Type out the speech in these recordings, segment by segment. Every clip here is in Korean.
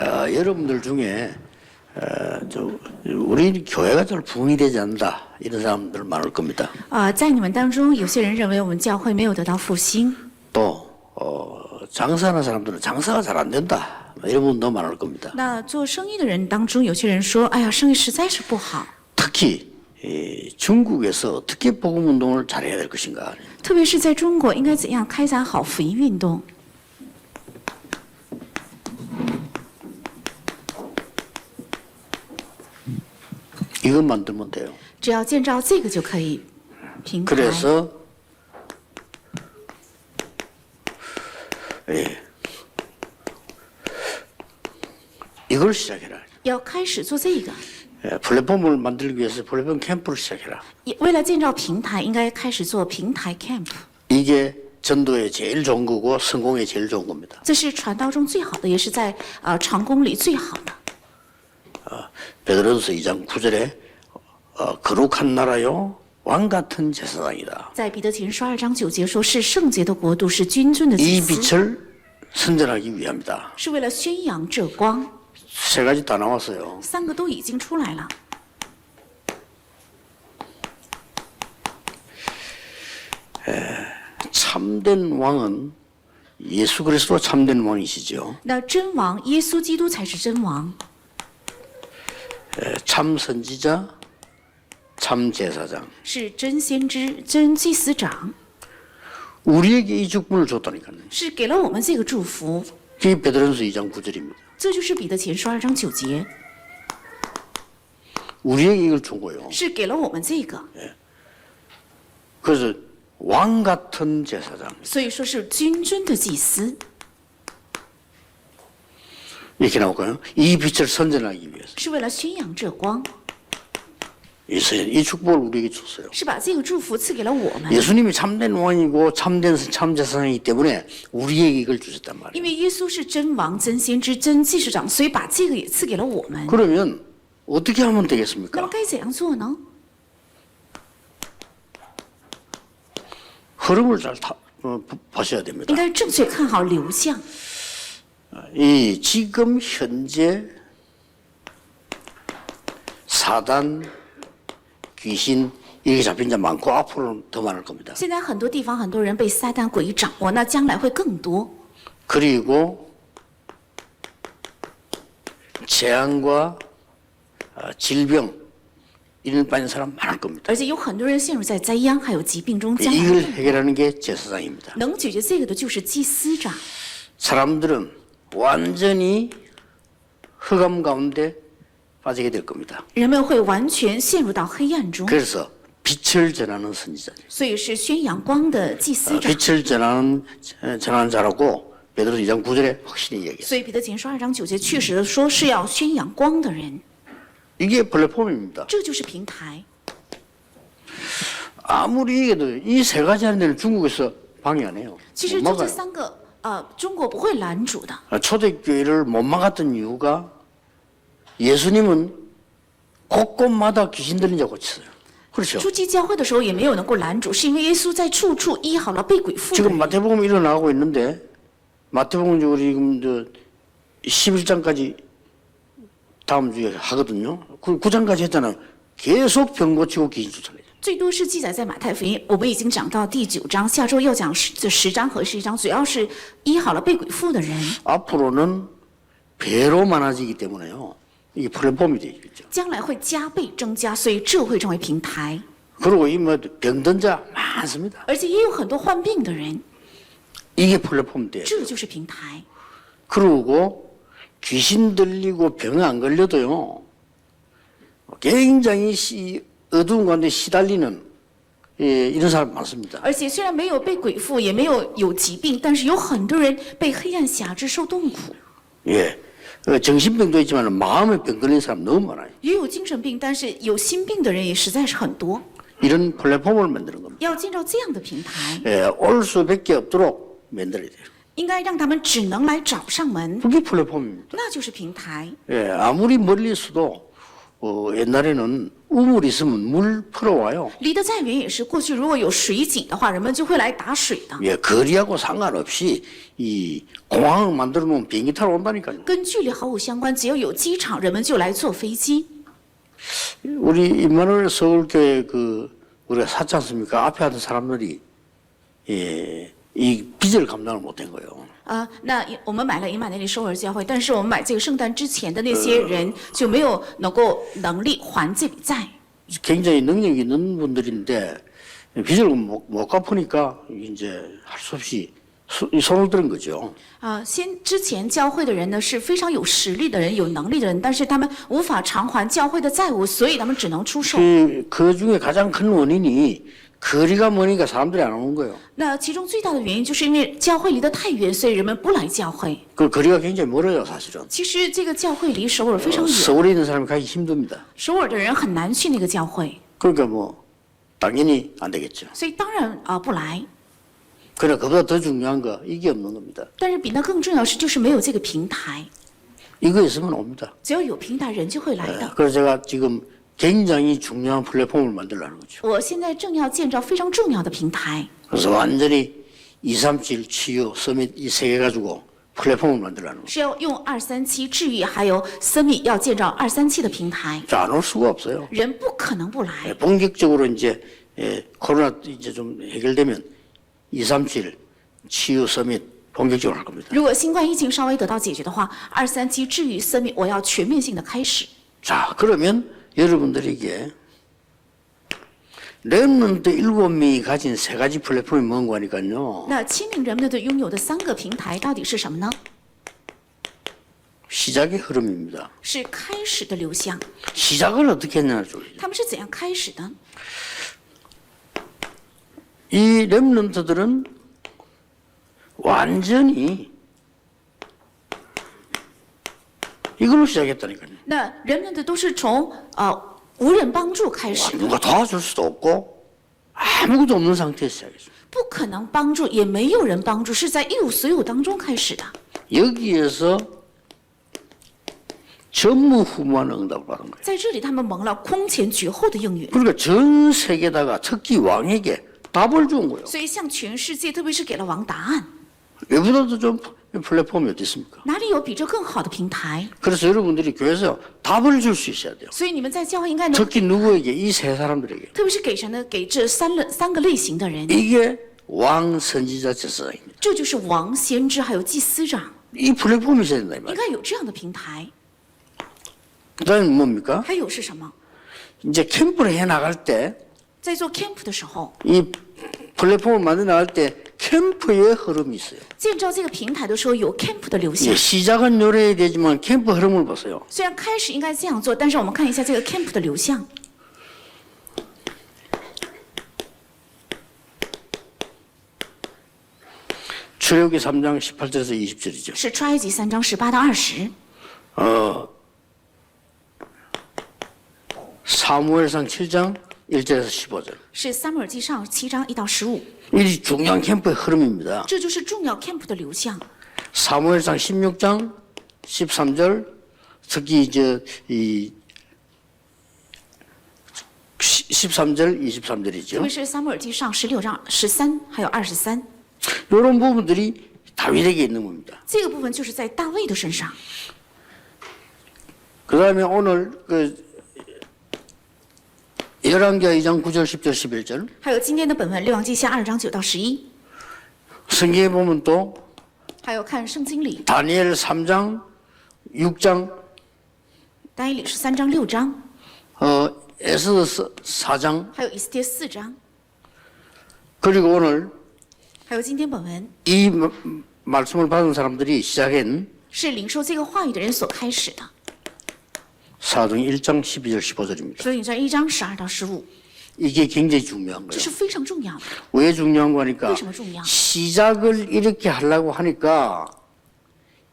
여러분들 중에 우리 교회가 잘 부흥이 되지 않는다 이런 사람들 많을 겁니다. 在你们当中，有些人认为我们教会没有得到复兴， 또 장사하는 사람들은 장사가 잘 안 된다 이런 분도 많을 겁니다. 那做生意的人当中，有些人说：“哎呀，生意实在是不好。 특히 중국에서 어떻게 복음 운동을 잘해야 될 것인가. ”特别是在中国，应该怎样开展好福音运动？ 이것 만들면 돼요. 只要建造这个就可以。平台。 그래서 이걸 시작해라. 要开始做这个， 플랫폼을 만들기 위해서 플랫폼 캠프를 시작해라. 为了建造平台，应该开始做平台 camp。 이게 전도에 제일 좋은 거고 성공에 제일 좋은 겁니다. 这是传道中最好的，也是在成功里最好的。 베드로전서 2장 9절에 거룩한 나라요 왕 같은 제사장이다. 在彼得前书2章9节说：“是圣洁的国度，是君尊的 이 祭司， 빛을 선전하기 위함이다. 是为了宣扬这光。 세 가지 다 나왔어요. 3个都已经出来了。 참된 왕은 예수 그리스도 참된 왕이시죠. 那真王耶稣基督才是真王， 참 선지자, 참 제사장. 是真先知、真祭司长， 우리에게 이 축복을 줬다니까요. 是给了我们这个祝福。 그게 베드로전서 2장 9절입니다. 这就是彼得前书2章9节， 우리에게 이걸 준 거예요. 是给了我们这个， 그래서 왕 같은 제사장. 所以说是君尊的祭司， 이렇게 나올까요? 이 빛을 선전하기 위해서. 是为了宣扬这光， 이 축복을 우리에게 줬어요. 是把这个祝福赐给了我们。 예수님이 참된 왕이고 참된 참 제사장이기 때문에 우리에게 이걸 주셨단 말이에요. 因为耶稣是真王、真先知、真祭司长，所以把这个也赐给了我们。 그러면 어떻게 하면 那么 되겠습니까? 该怎样做呢？ 흐름을 잘 보셔야 됩니다. 应该正确看好流向。 이 지금 현재 사단, 귀신 이게 잡힌 자 많고 앞으로는 더 많을 겁니다. 现在很多地方很多人被撒旦诡异掌握，那将来会更多。 그리고 재앙과 질병 이런 빠진 사람 많을 겁니다. 而且有很多人陷入在灾殃还有疾病中，将来 이걸 해결하는 게 제사장입니다. 能解决这个的就是祭司长。 사람들은 완전히 흑암 가운데 빠지게 될 겁니다. 人们会完全陷入到黑暗中， 그래서 빛을 전하는 선지자죠. 所以是宣扬光的祭司长。 빛을 전하는 자라고 베드로 2장 9절에 확실히 얘기해요. 所以彼得前书2章9节确实的说是要宣扬光的人， 이게 플랫폼입니다. 这就是平台。 아무리 얘기해도 이 세 가지 하는 데는 중국에서 방해 안 해요. 其实 못 就这 막아요. 3个，中国不会拦阻的。 초대교회를 못 막았던 이유가 예수님은 곳곳마다 귀신 들린 자 고쳤어요. 그렇죠. 初期教会的时候也没有能够拦阻，是因为耶稣在处处医好了被鬼附的 지금 人。 마태복음 일어나고 있는데 마태복음 우리 지금 11장까지 다음 주에 하거든요. 그 9장까지 했잖아요. 계속 병 고치고 귀신 쫓아내죠. 最多是记载在马太福音，我们已经讲到第9章，下周要讲10章和11章，主要是医好了被鬼附的人。 앞으로는 배로 많아지기 때문에요. 이게 플랫폼이 되겠죠. 将来会加倍增加，所以这会成为平台。 그리고 이 뭐 병든 자 많습니다. 而且也有很多患病的人， 이게 플랫폼 돼요. 这就是平台。 그리고 귀신 들리고 병 안 걸려도요. 굉장히 어두운 가운데 시달리는 이런 사람 많습니다. 而且虽然没有被鬼附，也没有疾病，但是有很多人被黑暗辖制，受痛苦。 예, 정신병도 있지만 마음의 병 걸린 사람 너무 많아요. 也有精神病，但是有心病的人也实在是很多。 이런 플랫폼을 만드는 겁니다. 要建造这样的平台， 예, 올 수밖에 없도록 만들어야 돼요. 应该让他们只能来找上门， 그게 플랫폼입니다. 那就是平台。 예, 아무리 멀리 있어도 옛날에는 우물 있으면 물 풀어와요. 离得再远也是，过去如果有水井的话，人们就会来打水的。 예, 거리하고 상관없이 이 공항을 만들어 놓으면 비행기 타러 온다니까요. 跟距离毫无相关，只要有机场，人们就来坐飞机。 우리 임마누엘 서울교회 우리가 샀지 않습니까? 앞에 하던 사람들이 이 빚을 감당을 못한 거예요. 那我们买了以马内利首尔教会，但是我们买这个圣诞之前的那些人就没有能力还这笔债。 굉장히 능력이 있는 분들인데 빚을 못 갚으니까 이제 할 수 없이 손을 들은 거죠. 之前教会的人呢是非常有实力的人、有能力的人，但是他们无法偿还教会的债务，所以他们只能出售。 그 중에 가장 큰 원인이 거리가 머니까 사람들이 안 오는 거예요. 那其中最大的原因就是因为教会离得太远，所以人们不来教会。 그 거리가 굉장히 멀어요, 사실은. 其实这个教会离首尔非常远， 서울에 있는 사람이 가기 힘듭니다. 首尔的人很难去那个教会， 그러니까 당연히 안 되겠죠. 所以当然不来。 그러나 그보다 더 중요한 거 이게 없는 겁니다. 但是比那更重要的是，就是没有这个平台。 이거 있으면 옵니다. 只要有平台，人就会来的。 그래서 제가 지금 굉장히 중요한 플랫폼을 만들려는 거죠. 我现在正要建造非常重要的平台， 그래서 완전히 237 치유 서밋 이 세 개 가지고 플랫폼을 만들려는 거죠. 是要用237治愈还有Summit要建造237的平台， 안 올 수가 없어요. 人不可能不来。 본격적으로 이제 코로나 이제 좀 해결되면 237 치유 서밋 본격적으로 할 겁니다. 如果新冠疫情稍微得到解决的话，237治愈Summit我要全面性的开始。 자, 그러면 여러분들에게 렘넌트 7명이 가진 세 가지 플랫폼이 뭔가 하니까요. 那7名人们的拥有的3个平台到底是什么呢？ 시작의 흐름입니다. 是开始的流向。 시작을 어떻게 했냐는 쪽이죠. 他们是怎样开始的？ 이 렘넌트들은 완전히 이걸로 시작했다니까요. 那人们的都是从无人帮助开始的， 누가 도와줄 수도 없고 아무것도 없는 상태에서 시작했어요. 不可能帮助，也没有人帮助，是在一无所有当中开始的。 여기에서 전무후무한 응답을 받은 거예요. 在这里，他们蒙了空前绝后的应允， 그러니까 전 세계다가 특히 왕에게 답을 준 거예요. 所以向全世界，特别是给了王答案。 이보다도 좀 플랫폼이 어디 있습니까? 哪里有比这更好的平台？ 그래서 여러분들이 교회에서 답을 줄 수 있어야 돼요. 所以你们在教会应该能， 특히 누구에게? 이 세 사람들에게. 特别是给谁呢？给这三个类型的人， 이게 왕 선지자 제사장입니다. 这就是王、先知还有祭司长， 이 플랫폼이 있어야 된다 이 应 말이에요. 该有这样的平台。 그다음에 뭡니까? 还有是什么？ 이제 캠프를 해 나갈 때 이 在做 camp 的时候， 플랫폼을 만들어 나갈 때 캠프의 흐름이 있어요. 建造这个平台的时候有 camp 的流向 예, 。 시작은 요래야 되지만 캠프 흐름을 보세요. 虽然开始应该这样做，但是我们看一下这个 camp 的流向。 출애굽기 3장 18절에서 20절이죠. 是出埃及3章18到20， 사무엘상 7장 1절에서 15절. 是撒母耳记上7章1到15， 이 중요한 캠프의 흐름입니다. 这就是重要 camp 的流向。 사무엘상 16장 13절 특히 이 13절 特 23절이죠. 别是撒母耳记上16章13还有23， 이런 부분들이 다윗에게 있는 겁니다. 这个部分就是在大卫的身上。 그다음에 오늘 열왕기하 2장 9절 10절 11절 还有今天的本文《列王记下》2章9到11， 성경에 보면 또 还有看圣经里 다니엘 3장 6장 但以理是3章6章， 에스더 4장 还有以斯帖4章， 그리고 오늘 还有今天本文 이 말씀을 받은 사람들이 시작한 是领受这个话语的人所开始的。 사도행 1장 12절 15절입니다. 所以在1章12到15， 이게 굉장히 중요한 这 거예요. 是非常重要的。 왜 중요한 거니까 为什么重要？ 시작을 이렇게 하려고 하니까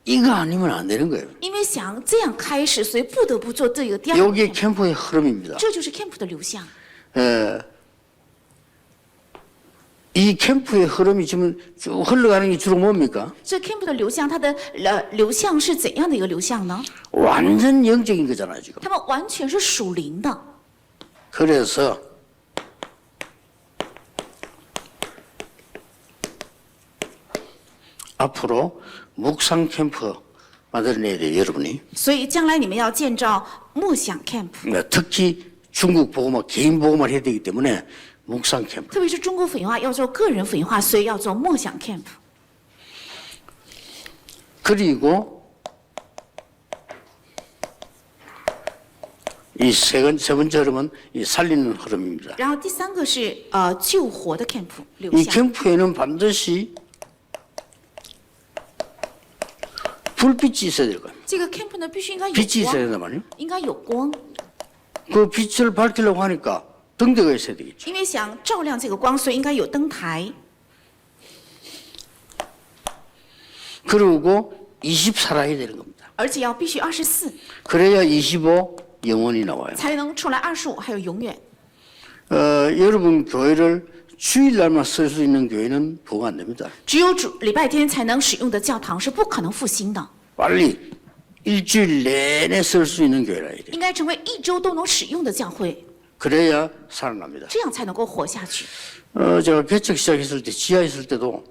이거 아니면 안 되는 거예요. 因为想这样开始，所以不得不做这个第二个 여기에 camp， 캠프의 흐름입니다. 这就是 camp 的流向。이 캠프의 흐름이 지금 쭉 흘러가는 게 주로 뭡니까? 这 camp 的流向，它的流向是怎样的一个流向呢？ 완전 영적인 거잖아요, 지금. 他们完全是属灵的。 그래서 앞으로 묵상 캠프 만들어내야 돼요, 여러분이. 所以将来你们要建造默想 camp， 특히 중국 보고만 개인 보고만 해야 되기 때문에 묵상 캠프. 特别是中国福音化要做个人福音化，所以要做默想 camp。 그리고 이 세 번째 흐름은 이 살리는 흐름입니다. 然后第三个是救活的 camp 流 이 向。 캠프에는 반드시 불빛이 있어야 될 거예요. 这个 camp 呢，必须应该有 빛이 있어야 光， 된단 말이에요. 应该有光， 그 빛을 밝히려고 하니까 등대가 있어야 되겠죠. 因为想照亮这个光，所以应该有灯台。 그리고 20 살아야 되는 겁니다. 而且要必须24， 그래야 25 영원히 나와요. 才能出来25，还有永远。 여러분 교회를 주일날만 쓸 수 있는 교회는 보고 안 됩니다. 只有礼拜天才能使用的教堂是不可能复兴的， 빨리 일주일 내내 쓸 수 있는 교회라 해야 돼요. 应该成为一周都能使用的教会， 그래야 살아납니다. 这样才能够活下去。 제가 개척 시작했을 때 지하에 있을 때도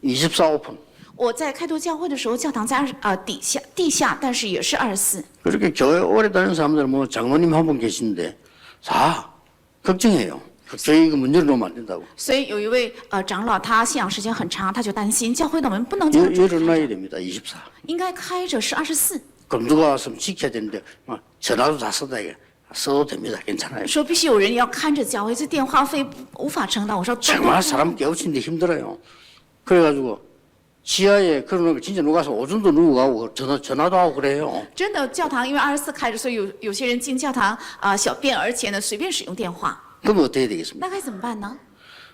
24 오픈. 我在开拓教会的时候，教堂在地下，但是也是24。 그렇게 교회 오래 다니는 사람들 뭐 장로님 한 분 계시는데 다 걱정해요. 교회 이거 문 열어놓으면 안 된다고. 所以有一位长老，他信仰时间很长，他就担心教会的门不能这样子开 열어놔야 着， 됩니다. 24. 应该开着是24。 그럼 누가 왔으면 지켜야 되는데 막 전화도 다 써다 이게 써도 됩니다. 괜찮아요. 说必须有人要看着教会，这电话费无法承担。我说 정말 사람 깨우치는데 힘들어요. 그래가지고 지하에 그러는 진짜 누가 와서 오줌도 누고 가고 전화도 하고 그래요. 真的教堂因为24开着，所以有些人进教堂小便，而且呢随便使用电话， 그럼 어떻게 되겠습니까? 那该怎么办呢？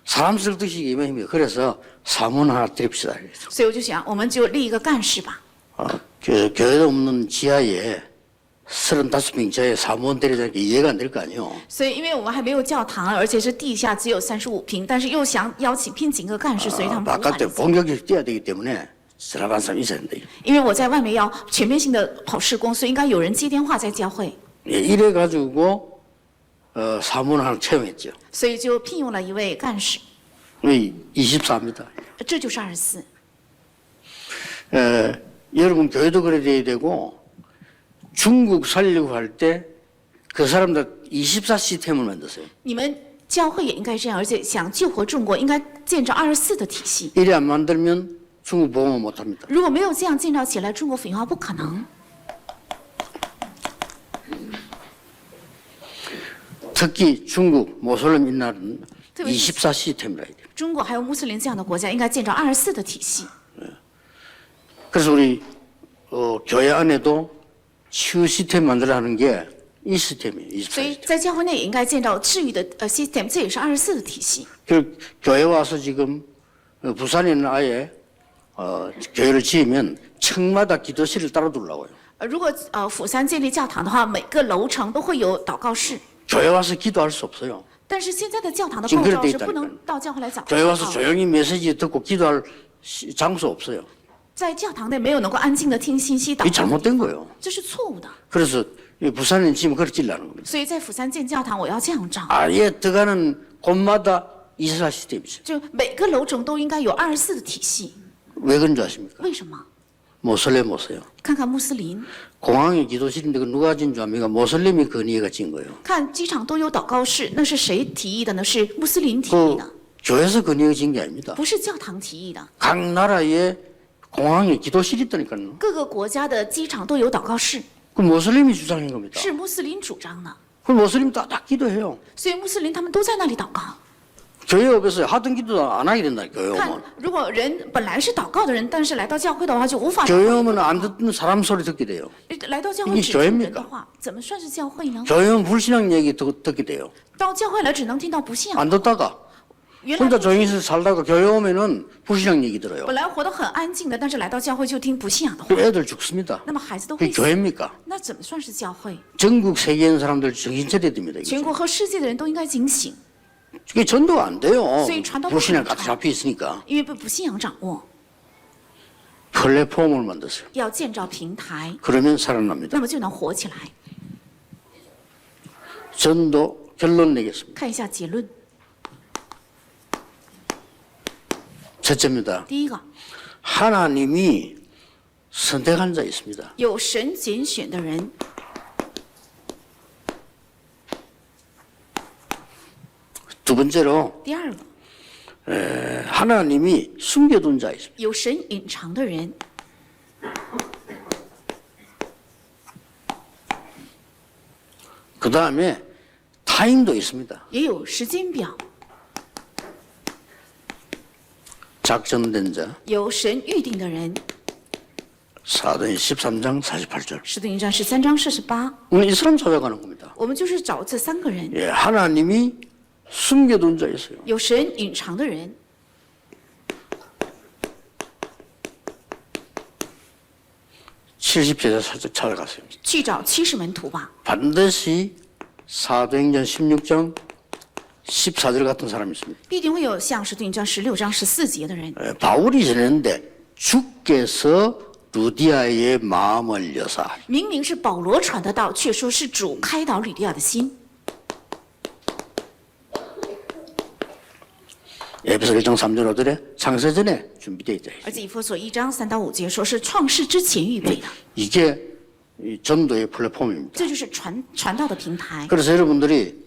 사람 쓸 듯이 이면 힘이에요. 그래서 사문 하나 드립시다. 그래서. 所以我就想，我们就立一个干事吧。 그래서 교회도 없는 지하에 35명 지하에 사무원 때리자니까 이해가 안 될 거 아니에요. 所以因为我们还没有教堂，而且是地下只有35平，但是又想聘请个干事，所以他们不 바깥에 敢。 본격적으로 뛰어야 되기 때문에 들어간 사람 있어야 된다. 因为我在外面要全面性的跑施工，所以应该有人接电话在教会， 이래가지고 사무원 하나 채용했죠. 所以就聘用了一位干事， 24입니다. 这就是24。 여러분 교회도 그래야 돼야 되고 중국 살려고 할 때 그 사람들 24 시스템을 만드세요. 你们教会也应该这样，而且想救活中国，应该建造24的体系。 이래 안 만들면 중국 보호만 못합니다. 如果没有这样建造起来，中国福音化不可能。 특히 중국 모슬림 인날은 特别是 24 시스템이라 해야 돼요. 中国还有穆斯林这样的国家，应该建造24的体系。 그래서 우리 교회 안에도 치유 시스템 만들어 하는 게 이 시스템이에요. 所 24 以 시스템. 在教会内也应该建造治愈的system， 这也是24的体系。 그 교회 와서 지금 부산에는 아예 교회를 지으면 층마다 기도실을 따로 두려고요. 如果釜山建立教堂的话，每个楼层都会有祷告室。 교회 와서 기도할 수 없어요. 但是现在的教堂的 지금 构 그렇게 造 돼 是不 있다니까요. 能到教会来祷 교회 와서 告。 조용히 메시지 듣고 기도할 장소 없어요. 在教堂内没有能够安静的听信息 이게 祷告， 잘못된 거예요. 这是错误的。 그래서 이 부산에 지금 그렇게 지려는 겁니다. 所以在釜山建教堂，我要这样造， 아예 들어가는 곳마다 24 시스템이죠. 就每个楼层都应该有24的体系。 왜 그런 줄 아십니까? 为什么？ 모슬렘 모세요. 看看穆斯林， 공항에 기도실인데 그 누가 진 줄 압니까? 모슬렘이 건의가 진 거예요. 看机场都有祷告室，那是谁提议的呢？是穆斯林提议 그 的， 교회에서 건의가 진 게 아닙니다. 不是教堂提议的。 각 나라에 공항에 기도실이 있다니까요. 各个国家的机场都有祷告室， 그 모슬렘이 주장한 겁니다. 是穆斯林主张的， 그 모슬렘 다 기도해요. 所以穆斯林他们都在那里祷告。 교회 옆에서 하던 기도도 안 하게 된다. 교회 看 오면. ，如果人本来是祷告的人，但是来到教会的话，就无法 교회 오면 안 듣는 사람 소리 듣게 돼요. 来到教会 이게 只听人 교회입니까 的话，怎么算是教会呢？ 교회 오면 불신앙 얘기 듣게 돼요. 到教会来只能听到不信仰。 안 듣다가 原来 혼자 조용히 살다가 교회 오면은 불신앙 얘기 들어요. 本来活得很安静的，但是来到教会就听不信仰的话 그 ， 애들 죽습니다. 那么孩子都 그게 会死。 교회입니까? 那怎么算是教会？ 전국 세계에 있는 사람들 정신 차려야 됩니다. 全 이게. 国和世界的人都应该警醒。 이게 전도가 안 돼요. 所以传道不 불신앙 可 가득 传， 잡혀 있으니까. 因为被不信仰掌握。 플랫폼을 만들었어요. 要建造平台， 그러면 살아납니다. 那么就能活起来。 전도 결론 내겠습니다. 看一下结论， 첫째입니다. 第一个， 하나님이 선택한 자 있습니다. 有神拣选的人； 두 번째로 第二个， 하나님이 숨겨둔 자 있습니다. 有神隐藏的人； 그 다음에 타임도 있습니다. 也有时间表， 작정된 자. 有神预定的人。 사도행 13장 48절. 使徒行传13章48， 오늘 이 사람 찾아가는 겁니다. 我们就是找这三个人， 예, 하나님이 숨겨둔 자 있어요. 有神隐藏的人， 70제자 찾아갔어요. 去找70门徒吧。 반드시 사도행전 16장 14절 같은 사람이 있습니다. 必定会有像使徒行传16章14节的人。 바울이 전했는데 주께서 루디아의 마음을 여사. 明明是保罗传的道，却说是主开导吕利亚的心。 에베소 1장 3절 5절에 창세전에 준비되어 있다. 而且以弗所1章3到5节说是创世之前预备的， 이게 이 전도의 플랫폼입니다. 这就是传道的平台。 그래서 여러분들이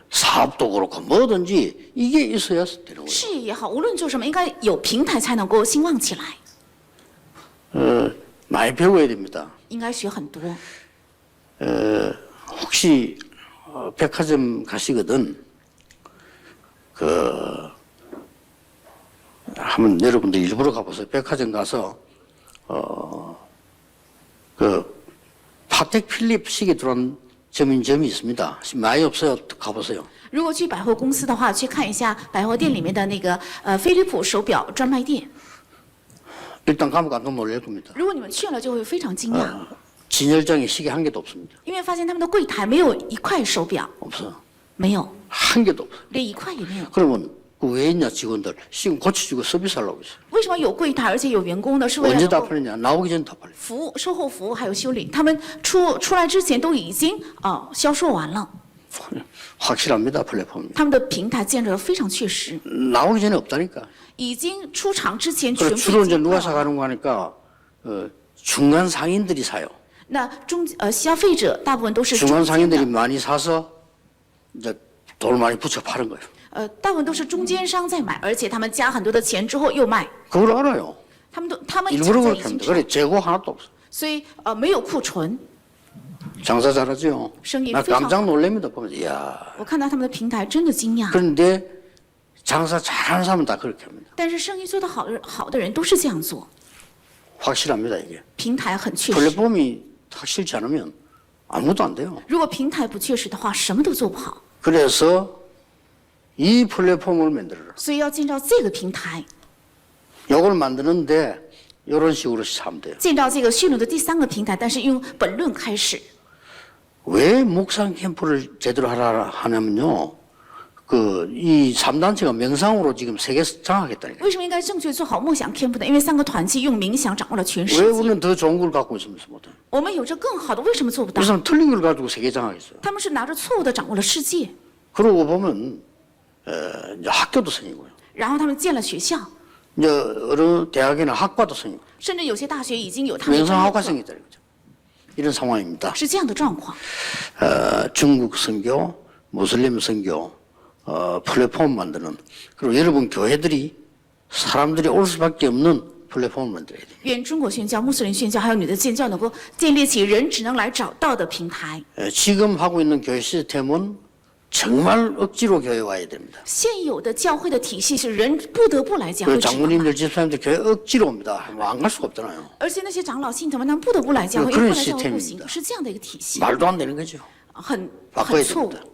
사업도 그렇고 뭐든지 이게 있어야 되는 거예요. 事业也好，无论做什么，应该有平台才能够兴旺起来， 많이 배워야 됩니다. 应该学很多。 혹시 백화점 가시거든 한번 여러분들 일부러 가보세요. 백화점 가서 파텍 필립식이 들어온 점이 있습니다. 많이 없어요. 가보세요. 如果去百货公司的话，去看一下百货店里面的那个飞利浦手表专卖店。 일단 가면 깜짝 놀랄 겁니다. 如果你们去了，就会非常惊讶， 진열장에 시계 한 개도 없습니다. 因为发现他们的柜台没有一块手表， 없어. 没有， 한 개도 없어. 连一块也没有。 그러면 그 왜 있냐 직원들 시간 고쳐주고 서비스하려고 있어요. 为什么有柜台，而且有员工呢？是为了 언제 能 다 够 팔리냐? 나오기 전에 다 팔려. 服务、售后服务还有修理，他们出来之前都已经销售完了。 확실합니다. 플랫폼이. 他们的平台建设得非常确实， 나오기 전에 없다니까. 已经出厂之前全 그리고 部 주로 已 이제 经 누가 卖完了。 사가는 거 하니까 중간 상인들이 사요. 那消费者大部分都是 중간 中间 상인들이 的， 많이 사서 이제 돈을 많이 붙여 파는 거예요. 大部分都是中间商在买，而且他们加很多的钱之后又卖， 그걸 알아요. 他们抢 일부러 在 그렇게 已经 합니다. 上， 그래 재고 하나도 없어. 所以没有库存。 장사 잘하죠. 생意나 非常 깜짝 놀랍니다. 보면서 이야. 我看到他们的平台真的惊讶， 그런데 장사 잘하는 사람은 다 그렇게 합니다. 但是生意做得好的人都是这样做， 확실합니다 이게. 平台很确实。 플랫폼이 확실치 않으면 아무것도 안 돼요. 如果平台不确实的话，什么都做不好。 그래서 이 플랫폼을 만들어라. 所以要建造这个平台， 이걸 만드는데 이런 식으로 하면 돼요. 建造这个训练的第三个平台，但是用本论开始。 왜 묵상 캠프를 제대로 하냐면요. 이 3단체가 명상으로 지금 세계 장악했다니까요. 为什么应该正确做好梦想 camp 呢？因为三个团契用冥想掌握了全 왜 世界。 우리는 더 좋은 걸 갖고 있으면서 못해? 我们有着更好的，为什么做不到 이 ？ 사람 틀린 걸 가지고 세계 장악했어요. 他们是拿着错误的掌握了世界， 그러고 보면 이제 학교도 생기고요. 然后他们建了学校， 이제 어느 대학에는 학과도 생기고 甚至有些大学已经有他们的专 명상학과 业课 생겼다 이거죠. 이런 상황입니다. 是这样的状况。 중국 선교, 무슬림 선교 플랫폼 만드는 그리고 여러분 교회들이 사람들이 올 수밖에 없는 플랫폼을 만들어야 돼요. 愿中国宣教、穆斯林宣教还有你的建教能够建立起人只能来找到的平台。 지금 하고 있는 교회 시스템은 정말 억지로 교회 와야 됩니다. 现有的教会的体系是人不得不来教 그 会指导的， 장모님들 집사님들 교회 억지로 옵니다. 뭐 안 갈 수가 없잖아요. 而且那些长老信徒们，他们不得不来教会， 그런 因为不来教会不 시스템입니다 行，是这样的一个体系， 말도 안 되는 거죠. 很 바꿔야 错误 됩니다. 。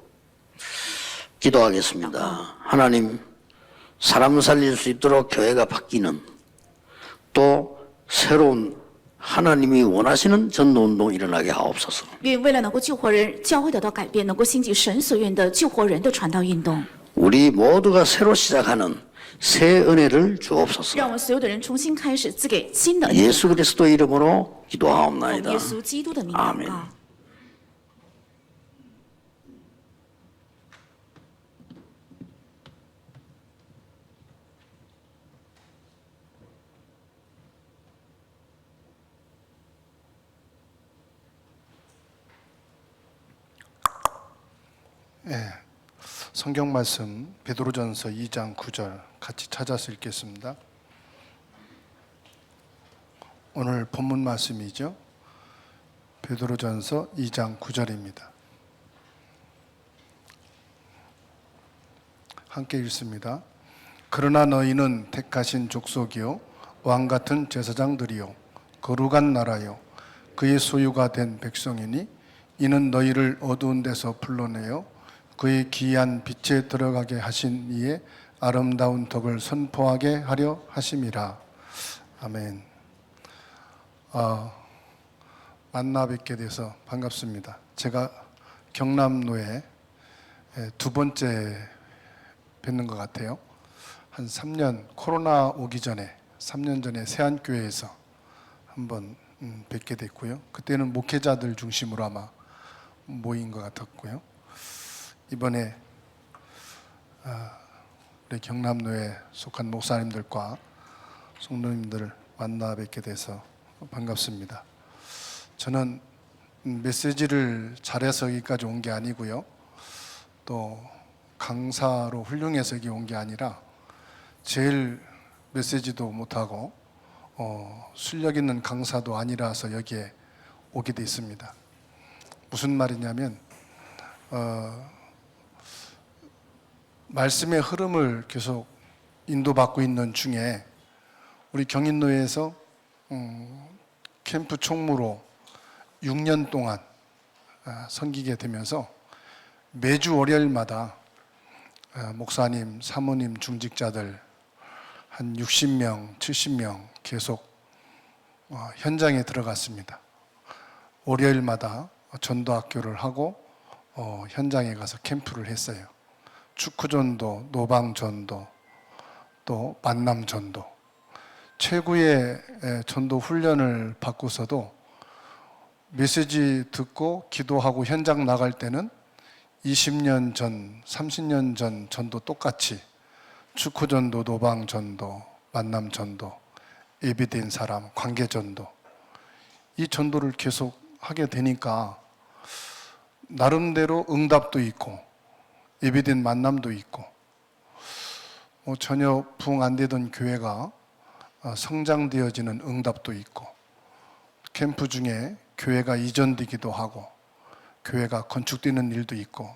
기도하겠습니다. 하나님, 사람 살릴 수 있도록 교회가 바뀌는 또 새로운 하나님이 원하시는 전도운동 일어나게 하옵소서. 愿为了能够救活人，教会得到改变，能够兴起神所愿的救活人的传道运动。 우리 모두가 새로 시작하는 새 은혜를 让 주옵소서. 我们所有的人重新开始，赐给新的恩典。 예수 그리스도 이름으로 奉 기도하옵나이다. 耶稣基督的名祷 아멘. 告。성경 말씀 베드로전서 2장 9절 같이 찾아서 읽겠습니다. 오늘 본문 말씀이죠. 베드로전서 2장 9절입니다. 함께 읽습니다. 그러나 너희는 택하신 족속이요 왕 같은 제사장들이요 거룩한 나라요 그의 소유가 된 백성이니 이는 너희를 어두운 데서 불러내어 그의 귀한 빛에 들어가게 하신 이의 아름다운 덕을 선포하게 하려 하심이라. 아멘. 만나 뵙게 돼서 반갑습니다. 제가 경남로에 두 번째 뵙는 것 같아요. 한 3년 코로나 오기 전에 3년 전에 세안교회에서 한번 뵙게 됐고요. 그때는 목회자들 중심으로 아마 모인 것 같았고요. 이번에 우리 경남로에 속한 목사님들과 성도님들을 만나 뵙게 돼서 반갑습니다. 저는 메시지를 잘해서 여기까지 온 게 아니고요. 또 강사로 훌륭해서 여기 온 게 아니라 제일 메시지도 못하고 실력 있는 강사도 아니라서 여기에 오게 돼 있습니다. 무슨 말이냐면 말씀의 흐름을 계속 인도받고 있는 중에 우리 경인노회에서 캠프 총무로 6년 동안 섬기게 되면서 매주 월요일마다 목사님, 사모님, 중직자들 한 60명, 70명 계속 현장에 들어갔습니다. 월요일마다 전도학교를 하고 현장에 가서 캠프를 했어요. 축구전도, 노방전도, 또 만남전도. 최고의 전도 훈련을 받고서도 메시지 듣고 기도하고 현장 나갈 때는 20년 전, 30년 전 전도 똑같이 축구전도, 노방전도, 만남전도, 예비된 사람, 관계전도 이 전도를 계속 하게 되니까 나름대로 응답도 있고 예비된 만남도 있고 전혀 부흥 안 되던 교회가 성장되어지는 응답도 있고 캠프 중에 교회가 이전되기도 하고 교회가 건축되는 일도 있고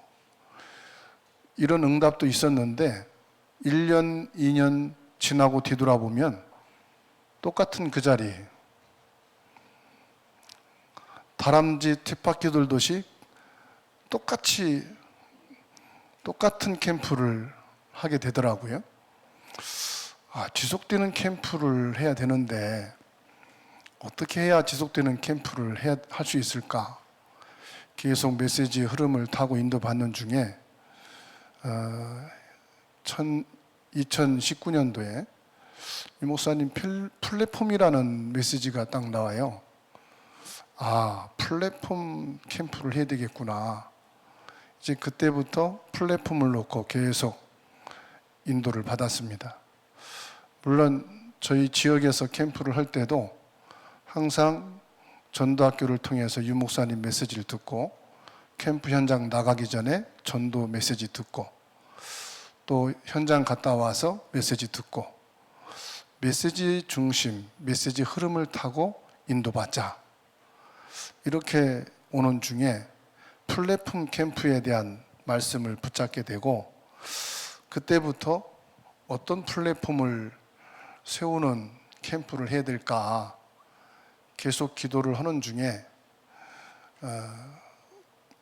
이런 응답도 있었는데 1년, 2년 지나고 뒤돌아보면 똑같은 그 자리 다람쥐 쳇바퀴 돌듯이 똑같은 캠프를 하게 되더라고요. 지속되는 캠프를 해야 되는데 어떻게 해야 지속되는 캠프를 할 수 있을까? 계속 메시지의 흐름을 타고 인도받는 중에 2019년도에 이 목사님 플랫폼이라는 메시지가 딱 나와요. 플랫폼 캠프를 해야 되겠구나. 이제 그때부터 플랫폼을 놓고 계속 인도를 받았습니다. 물론 저희 지역에서 캠프를 할 때도 항상 전도학교를 통해서 유 목사님 메시지를 듣고 캠프 현장 나가기 전에 전도 메시지 듣고 또 현장 갔다 와서 메시지 듣고 메시지 중심, 메시지 흐름을 타고 인도받자. 이렇게 오는 중에 플랫폼 캠프에 대한 말씀을 붙잡게 되고 그때부터 어떤 플랫폼을 세우는 캠프를 해야 될까 계속 기도를 하는 중에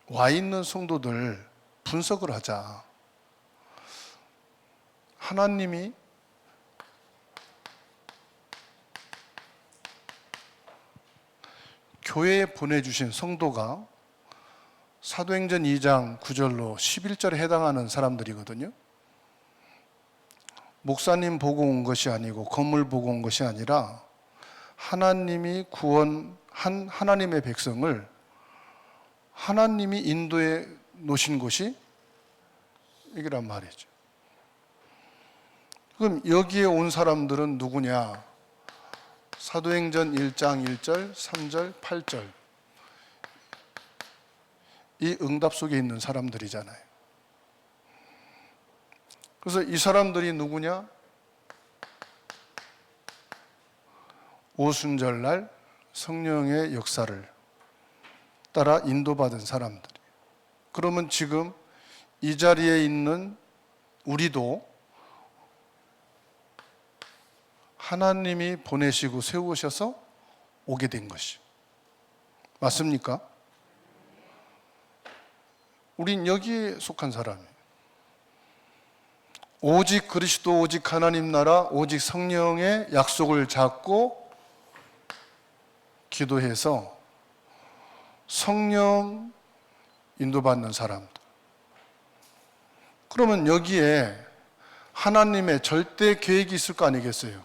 와 있는 성도들 분석을 하자. 하나님이 교회에 보내주신 성도가 사도행전 2장 9절로 11절에 해당하는 사람들이거든요. 목사님 보고 온 것이 아니고 건물 보고 온 것이 아니라 하나님이 구원한 하나님의 백성을 하나님이 인도해 놓으신 곳이 이거란 말이죠. 그럼 여기에 온 사람들은 누구냐? 사도행전 1장 1절, 3절, 8절 이 응답 속에 있는 사람들이잖아요. 그래서 이 사람들이 누구냐? 오순절날 성령의 역사를 따라 인도받은 사람들. 그러면 지금 이 자리에 있는 우리도 하나님이 보내시고 세우셔서 오게 된 것이 맞습니까? 우린 여기에 속한 사람이에요. 오직 그리스도, 오직 하나님 나라, 오직 성령의 약속을 잡고 기도해서 성령 인도받는 사람들. 그러면 여기에 하나님의 절대 계획이 있을 거 아니겠어요?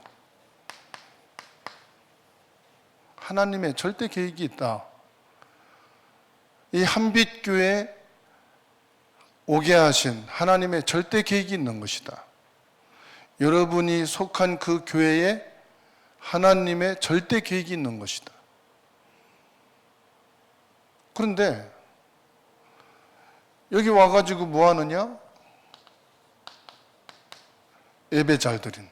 하나님의 절대 계획이 있다. 이 한빛교회 오게 하신 하나님의 절대 계획이 있는 것이다. 여러분이 속한 그 교회에 하나님의 절대 계획이 있는 것이다. 그런데 여기 와가지고 뭐 하느냐? 예배 잘 드린,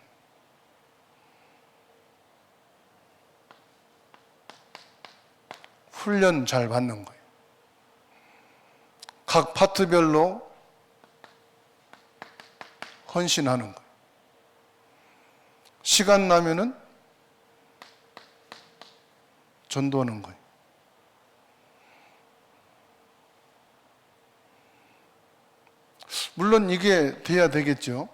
훈련 잘 받는 거예요. 각 파트별로 헌신하는 거예요. 시간 나면은 전도하는 거예요. 물론 이게 돼야 되겠죠.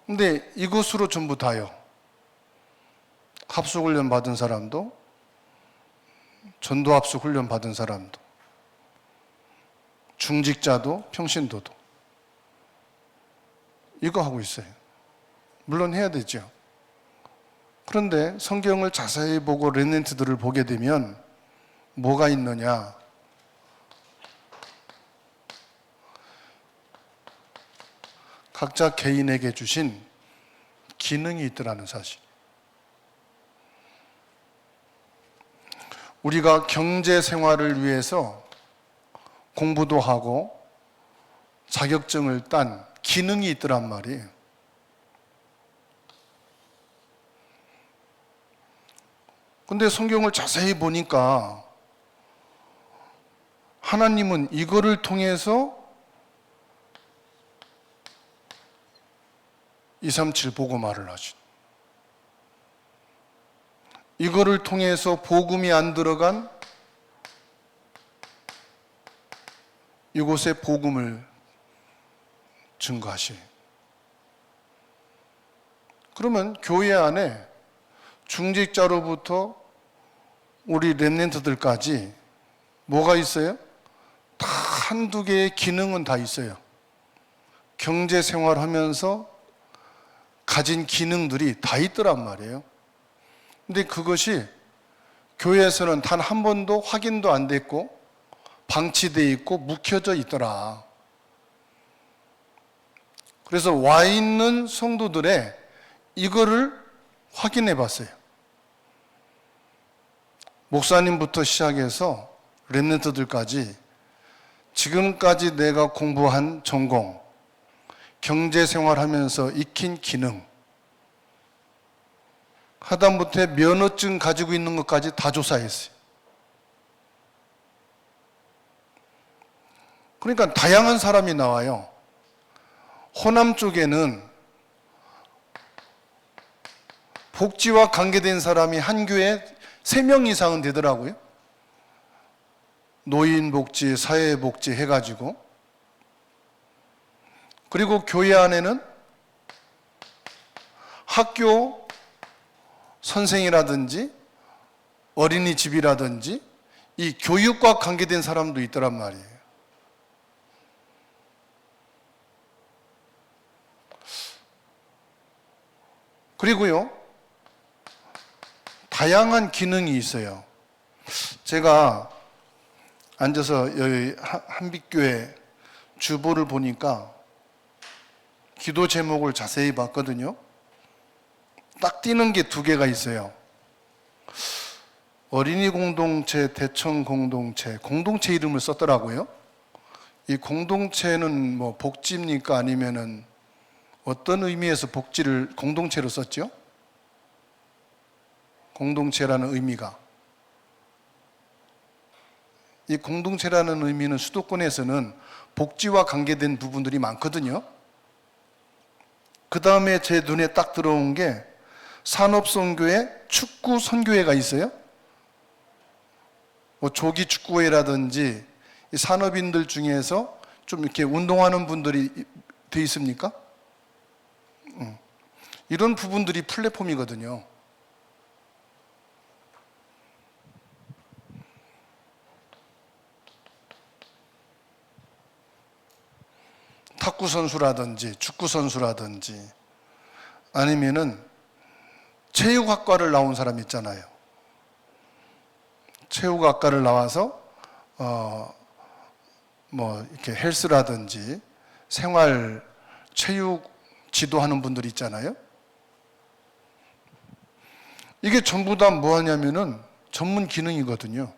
근데 이것으로 전부 다요. 합숙훈련 받은 사람도, 전도 합숙 훈련 받은 사람도, 중직자도, 평신도도 이거 하고 있어요. 물론 해야 되죠. 그런데 성경을 자세히 보고 렘넌트들을 보게 되면 뭐가 있느냐? 각자 개인에게 주신 기능이 있더라는 사실. 우리가 경제 생활을 위해서 공부도 하고 자격증을 딴 기능이 있더란 말이에요. 근데 성경을 자세히 보니까 하나님은 이거를 통해서 237 복음화를 하신, 이거를 통해서 복음이 안 들어간 이곳에 복음을 증거하시. 그러면 교회 안에 중직자로부터 우리 렘넌트들까지 뭐가 있어요? 다 한두 개의 기능은 다 있어요. 경제 생활하면서 가진 기능들이 다 있더란 말이에요. 근데 그것이 교회에서는 단 한 번도 확인도 안 됐고 방치되어 있고 묵혀져 있더라. 그래서 와 있는 성도들의 이거를 확인해 봤어요. 목사님부터 시작해서 렘넌트들까지 지금까지 내가 공부한 전공, 경제생활하면서 익힌 기능, 하다못해 면허증 가지고 있는 것까지 다 조사했어요. 그러니까 다양한 사람이 나와요. 호남 쪽에는 복지와 관계된 사람이 한 교회에 3명 이상은 되더라고요. 노인복지, 사회복지 해가지고. 그리고 교회 안에는 학교 선생이라든지 어린이집이라든지 이 교육과 관계된 사람도 있더란 말이에요. 그리고요, 다양한 기능이 있어요. 제가 앉아서 여기 한빛교회 주보를 보니까 기도 제목을 자세히 봤거든요. 딱 띄는 게 2개가 있어요. 어린이 공동체, 대청 공동체, 공동체 이름을 썼더라고요. 이 공동체는 뭐 복지입니까? 아니면은 어떤 의미에서 복지를 공동체로 썼죠? 공동체라는 의미가. 이 공동체라는 의미는 수도권에서는 복지와 관계된 부분들이 많거든요. 그 다음에 제 눈에 딱 들어온 게 산업선교회 축구 선교회가 있어요. 뭐 조기 축구회라든지 이 산업인들 중에서 좀 이렇게 운동하는 분들이 돼 있습니까? 이런 부분들이 플랫폼이거든요. 탁구 선수라든지 축구 선수라든지 아니면은 체육학과를 나온 사람 있잖아요. 체육학과를 나와서 뭐 이렇게 헬스라든지 생활 체육 지도하는 분들 있잖아요. 이게 전부 다 뭐 하냐면은 전문 기능이거든요.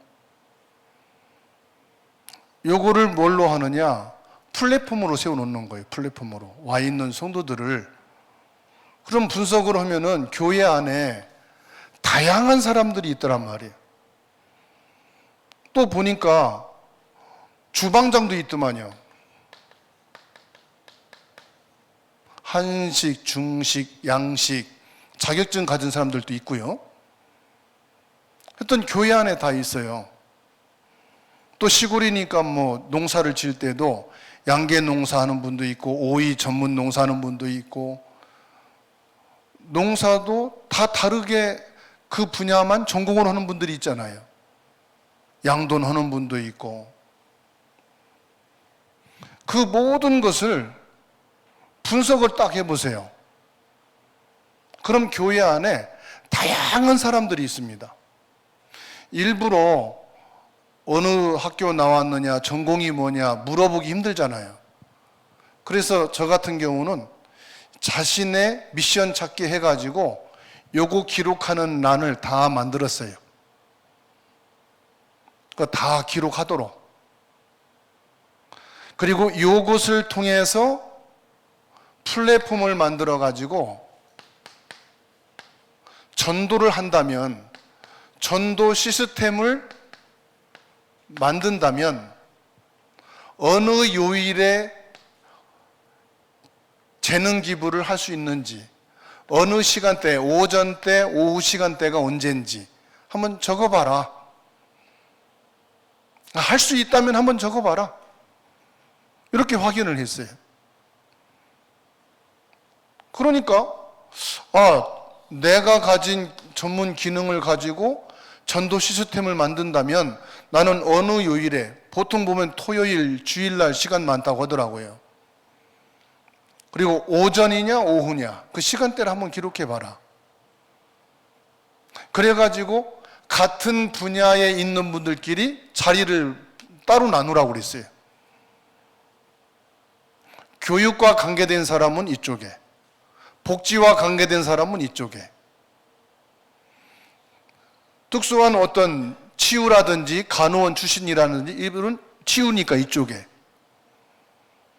요거를 뭘로 하느냐? 플랫폼으로 세워놓는 거예요. 플랫폼으로 와 있는 성도들을. 그럼 분석을 하면은 교회 안에 다양한 사람들이 있더란 말이에요. 또 보니까 주방장도 있더만요. 한식, 중식, 양식 자격증 가진 사람들도 있고요. 하여튼 교회 안에 다 있어요. 또 시골이니까 뭐 농사를 지을 때도 양계 농사하는 분도 있고 오이 전문 농사하는 분도 있고 농사도 다 다르게 그 분야만 전공을 하는 분들이 있잖아요. 양돈 하는 분도 있고 그 모든 것을 분석을 딱 해보세요. 그럼 교회 안에 다양한 사람들이 있습니다. 일부러 어느 학교 나왔느냐, 전공이 뭐냐 물어보기 힘들잖아요. 그래서 저 같은 경우는 자신의 미션 찾기 해가지고 요거 기록하는 란을 다 만들었어요. 그거 다 기록하도록. 그리고 요것을 통해서 플랫폼을 만들어가지고 전도를 한다면, 전도 시스템을 만든다면 어느 요일에 재능 기부를 할 수 있는지, 어느 시간대, 오전 때, 오후 시간대가 언제인지 한번 적어봐라. 할 수 있다면 한번 적어봐라. 이렇게 확인을 했어요. 그러니까 내가 가진 전문 기능을 가지고 전도 시스템을 만든다면 나는 어느 요일에, 보통 보면 토요일, 주일날 시간 많다고 하더라고요. 그리고 오전이냐 오후냐 그 시간대를 한번 기록해봐라. 그래가지고 같은 분야에 있는 분들끼리 자리를 따로 나누라고 그랬어요. 교육과 관계된 사람은 이쪽에, 복지와 관계된 사람은 이쪽에, 특수한 어떤 치유라든지 간호원 출신이라든지 이분은 치유니까 이쪽에.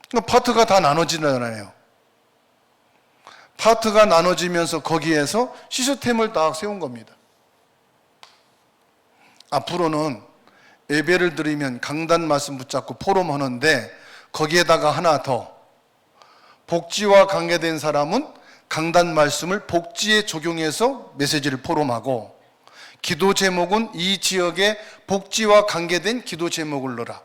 그러니까 파트가 다 나눠지잖아요. 파트가 나눠지면서 거기에서 시스템을 딱 세운 겁니다. 앞으로는 예배를 드리면 강단 말씀 붙잡고 포럼 하는데 거기에다가 하나 더, 복지와 관계된 사람은 강단 말씀을 복지에 적용해서 메시지를 포럼하고, 기도 제목은 이 지역의 복지와 관계된 기도 제목을 넣어라.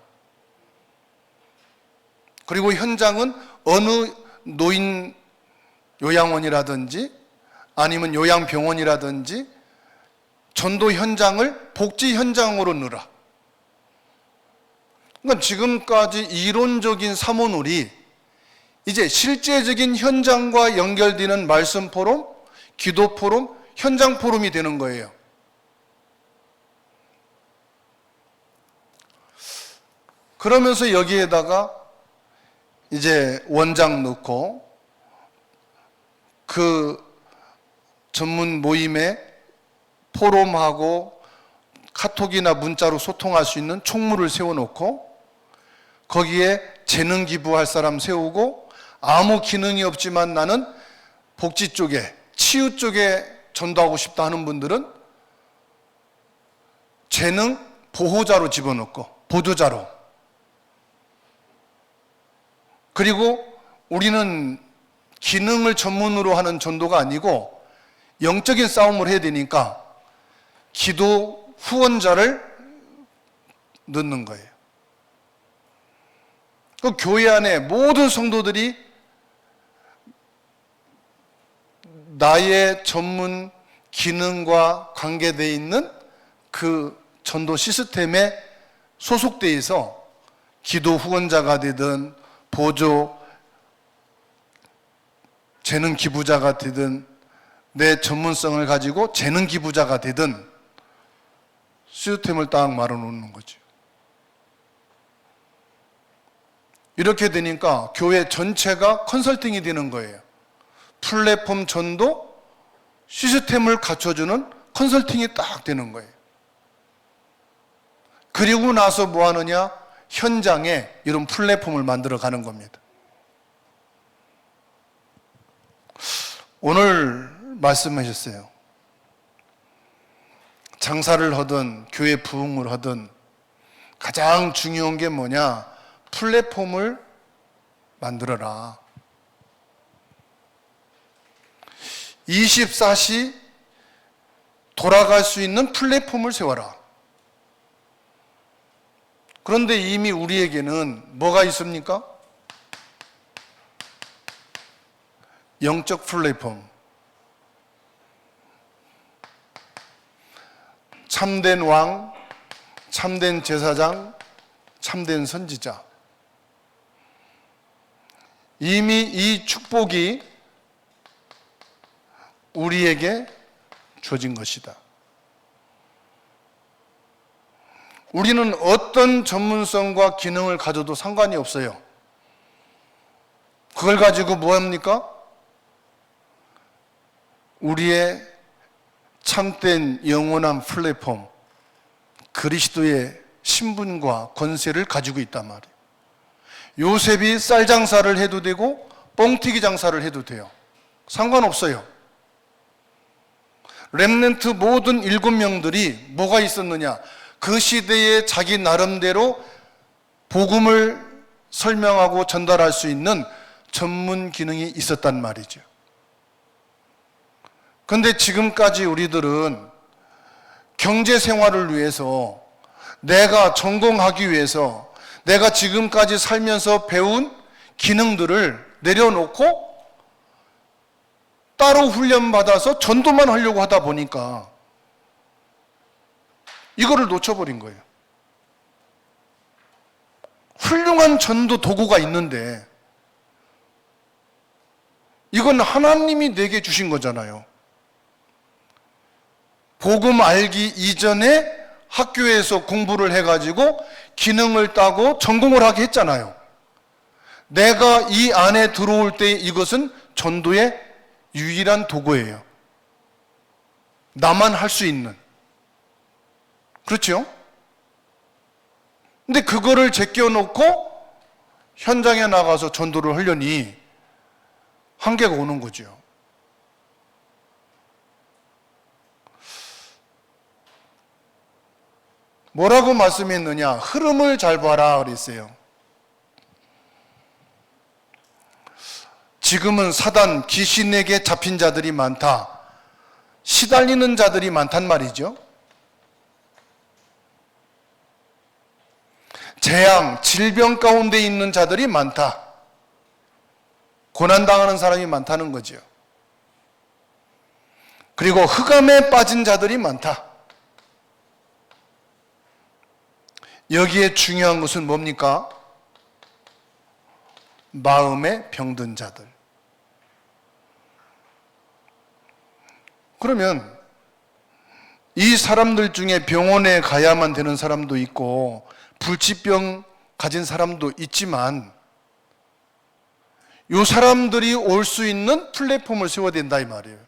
그리고 현장은 어느 노인 요양원이라든지 아니면 요양병원이라든지 전도 현장을 복지 현장으로 넣어라. 그러니까 지금까지 이론적인 사모놀이 이제 실제적인 현장과 연결되는 말씀 포럼, 기도 포럼, 현장 포럼이 되는 거예요. 그러면서 여기에다가 이제 원장 넣고 그 전문 모임에 포럼하고 카톡이나 문자로 소통할 수 있는 총무를 세워놓고 거기에 재능 기부할 사람 세우고 아무 기능이 없지만 나는 복지 쪽에 치유 쪽에 전도하고 싶다 하는 분들은 재능 보호자로 집어넣고 보조자로. 그리고 우리는 기능을 전문으로 하는 전도가 아니고 영적인 싸움을 해야 되니까 기도 후원자를 넣는 거예요. 그 교회 안에 모든 성도들이 나의 전문 기능과 관계되어 있는 그 전도 시스템에 소속되어 있어 기도 후원자가 되든 보조 재능 기부자가 되든 내 전문성을 가지고 재능 기부자가 되든 시스템을 딱 말아 놓는 거죠. 이렇게 되니까 교회 전체가 컨설팅이 되는 거예요. 플랫폼 전도 시스템을 갖춰주는 컨설팅이 딱 되는 거예요. 그리고 나서 뭐 하느냐? 현장에 이런 플랫폼을 만들어 가는 겁니다. 오늘 말씀하셨어요. 장사를 하든 교회 부흥을 하든 가장 중요한 게 뭐냐? 플랫폼을 만들어라. 24시 돌아갈 수 있는 플랫폼을 세워라. 그런데 이미 우리에게는 뭐가 있습니까? 영적 플랫폼. 참된 왕, 참된 제사장, 참된 선지자. 이미 이 축복이 우리에게 주어진 것이다. 우리는 어떤 전문성과 기능을 가져도 상관이 없어요. 그걸 가지고 뭐 합니까? 우리의 참된 영원한 플랫폼, 그리스도의 신분과 권세를 가지고 있단 말이에요. 요셉이 쌀 장사를 해도 되고 뻥튀기 장사를 해도 돼요. 상관없어요. 렘넌트 모든 7명들이 뭐가 있었느냐? 그 시대에 자기 나름대로 복음을 설명하고 전달할 수 있는 전문 기능이 있었단 말이죠. 그런데 지금까지 우리들은 경제 생활을 위해서, 내가 전공하기 위해서 내가 지금까지 살면서 배운 기능들을 내려놓고 따로 훈련받아서 전도만 하려고 하다 보니까 이거를 놓쳐버린 거예요. 훌륭한 전도 도구가 있는데 이건 하나님이 내게 주신 거잖아요. 복음 알기 이전에 학교에서 공부를 해가지고 기능을 따고 전공을 하게 했잖아요. 내가 이 안에 들어올 때 이것은 전도의 유일한 도구예요. 나만 할 수 있는. 그렇죠? 근데 그거를 제껴놓고 현장에 나가서 전도를 하려니 한계가 오는 거죠. 뭐라고 말씀했느냐? 흐름을 잘 봐라 그랬어요. 지금은 사단 귀신에게 잡힌 자들이 많다. 시달리는 자들이 많단 말이죠. 재앙, 질병 가운데 있는 자들이 많다. 고난당하는 사람이 많다는 거죠. 그리고 흑암에 빠진 자들이 많다. 여기에 중요한 것은 뭡니까? 마음에 병든 자들. 그러면 이 사람들 중에 병원에 가야만 되는 사람도 있고 불치병 가진 사람도 있지만 이 사람들이 올 수 있는 플랫폼을 세워야 된다 이 말이에요.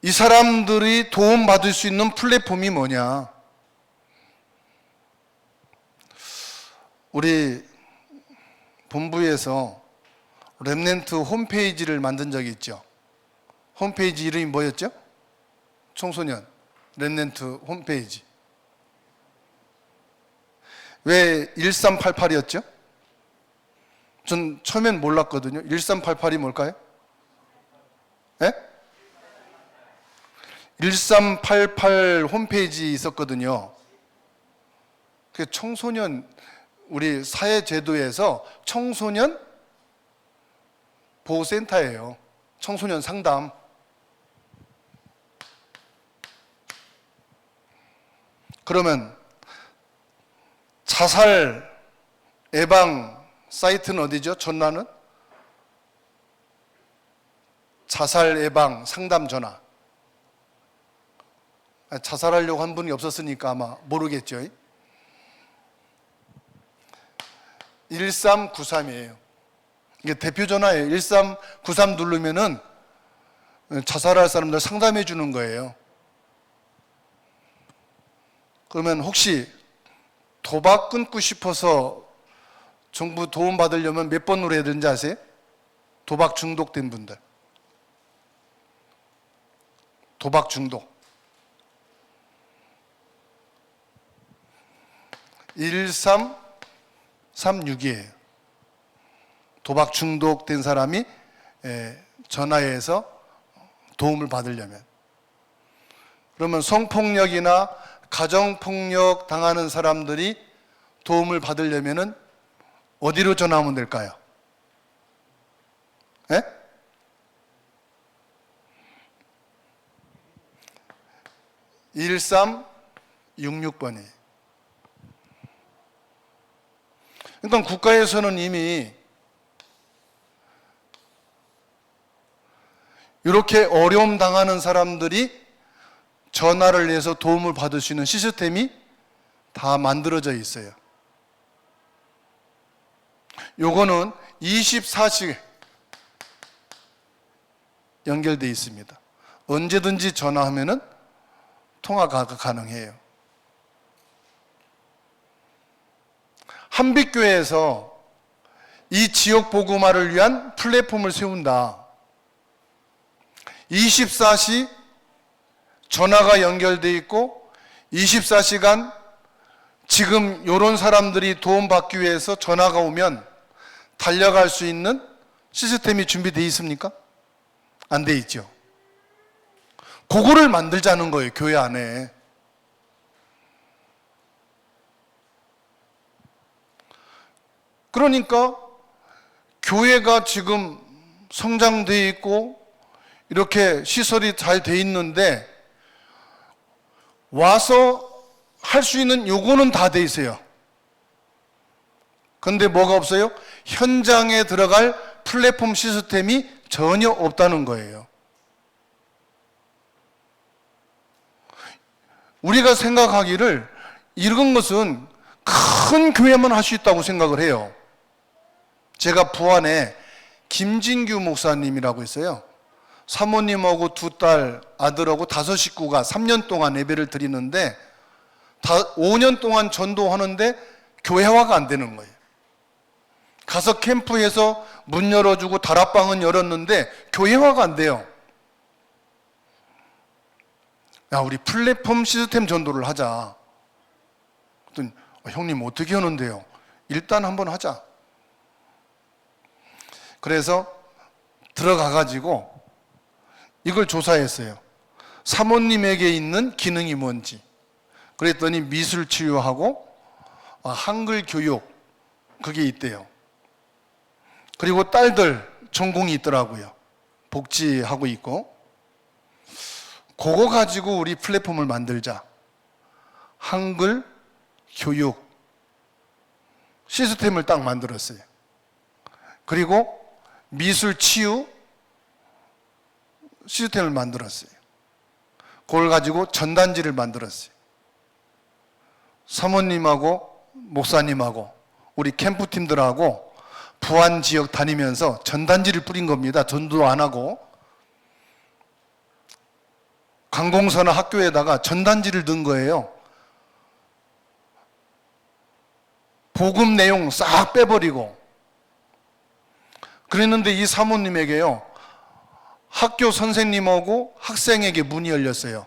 이 사람들이 도움받을 수 있는 플랫폼이 뭐냐? 우리 본부에서 렘넌트 홈페이지를 만든 적이 있죠. 홈페이지 이름이 뭐였죠? 청소년 렘넌트 홈페이지. 왜 1388이었죠? 전 처음엔 몰랐거든요. 1388이 뭘까요? 예? 1388 홈페이지 있었거든요. 그 청소년, 우리 사회제도에서 청소년 보호센터예요. 청소년 상담. 그러면 자살 예방 사이트는 어디죠? 전화는? 자살 예방 상담 전화. 자살하려고 한 분이 없었으니까 아마 모르겠죠. 1393이에요. 이게 대표 전화예요. 1393 누르면은 자살할 사람들 상담해 주는 거예요. 그러면 혹시 도박 끊고 싶어서 정부 도움 받으려면 몇 번으로 해야 되는지 아세요? 도박 중독된 분들. 도박 중독. 1336이에요. 도박 중독된 사람이 전화해서 도움을 받으려면. 그러면 성폭력이나 가정폭력 당하는 사람들이 도움을 받으려면은 어디로 전화하면 될까요? 예? 1366번이에요. 그러니까 국가에서는 이미 이렇게 어려움 당하는 사람들이 전화를 해서 도움을 받을 수 있는 시스템이 다 만들어져 있어요. 요거는 24시간 연결되어 있습니다. 언제든지 전화하면은 통화가 가능해요. 한빛교회에서 이 지역 복음화를 위한 플랫폼을 세운다. 24시 전화가 연결되어 있고 24시간 지금 이런 사람들이 도움받기 위해서 전화가 오면 달려갈 수 있는 시스템이 준비되어 있습니까? 안 돼 있죠. 그거를 만들자는 거예요, 교회 안에. 그러니까 교회가 지금 성장되어 있고 이렇게 시설이 잘 돼 있는데 와서 할 수 있는 요거는 다 돼 있어요. 근데 뭐가 없어요? 현장에 들어갈 플랫폼 시스템이 전혀 없다는 거예요. 우리가 생각하기를 이런 것은 큰 교회만 할 수 있다고 생각을 해요. 제가 부안에 김진규 목사님이라고 있어요. 사모님하고 두 딸, 아들하고 5 식구가 3년 동안 예배를 드리는데 5년 동안 전도하는데 교회화가 안 되는 거예요. 가서 캠프에서 문 열어주고 다락방은 열었는데 교회화가 안 돼요. 야, 우리 플랫폼 시스템 전도를 하자. 그랬더니 형님 어떻게 하는데요? 일단 한번 하자. 그래서 들어가가지고 이걸 조사했어요. 사모님에게 있는 기능이 뭔지. 그랬더니 미술 치유하고 한글 교육 그게 있대요. 그리고 딸들 전공이 있더라고요. 복지하고 있고. 그거 가지고 우리 플랫폼을 만들자. 한글 교육 시스템을 딱 만들었어요. 그리고 미술 치유 시스템을 만들었어요. 그걸 가지고 전단지를 만들었어요. 사모님하고 목사님하고 우리 캠프팀들하고 부안 지역 다니면서 전단지를 뿌린 겁니다. 전도 안 하고. 관공서나 학교에다가 전단지를 넣은 거예요. 복음 내용 싹 빼버리고. 그랬는데 이 사모님에게요, 학교 선생님하고 학생에게 문이 열렸어요.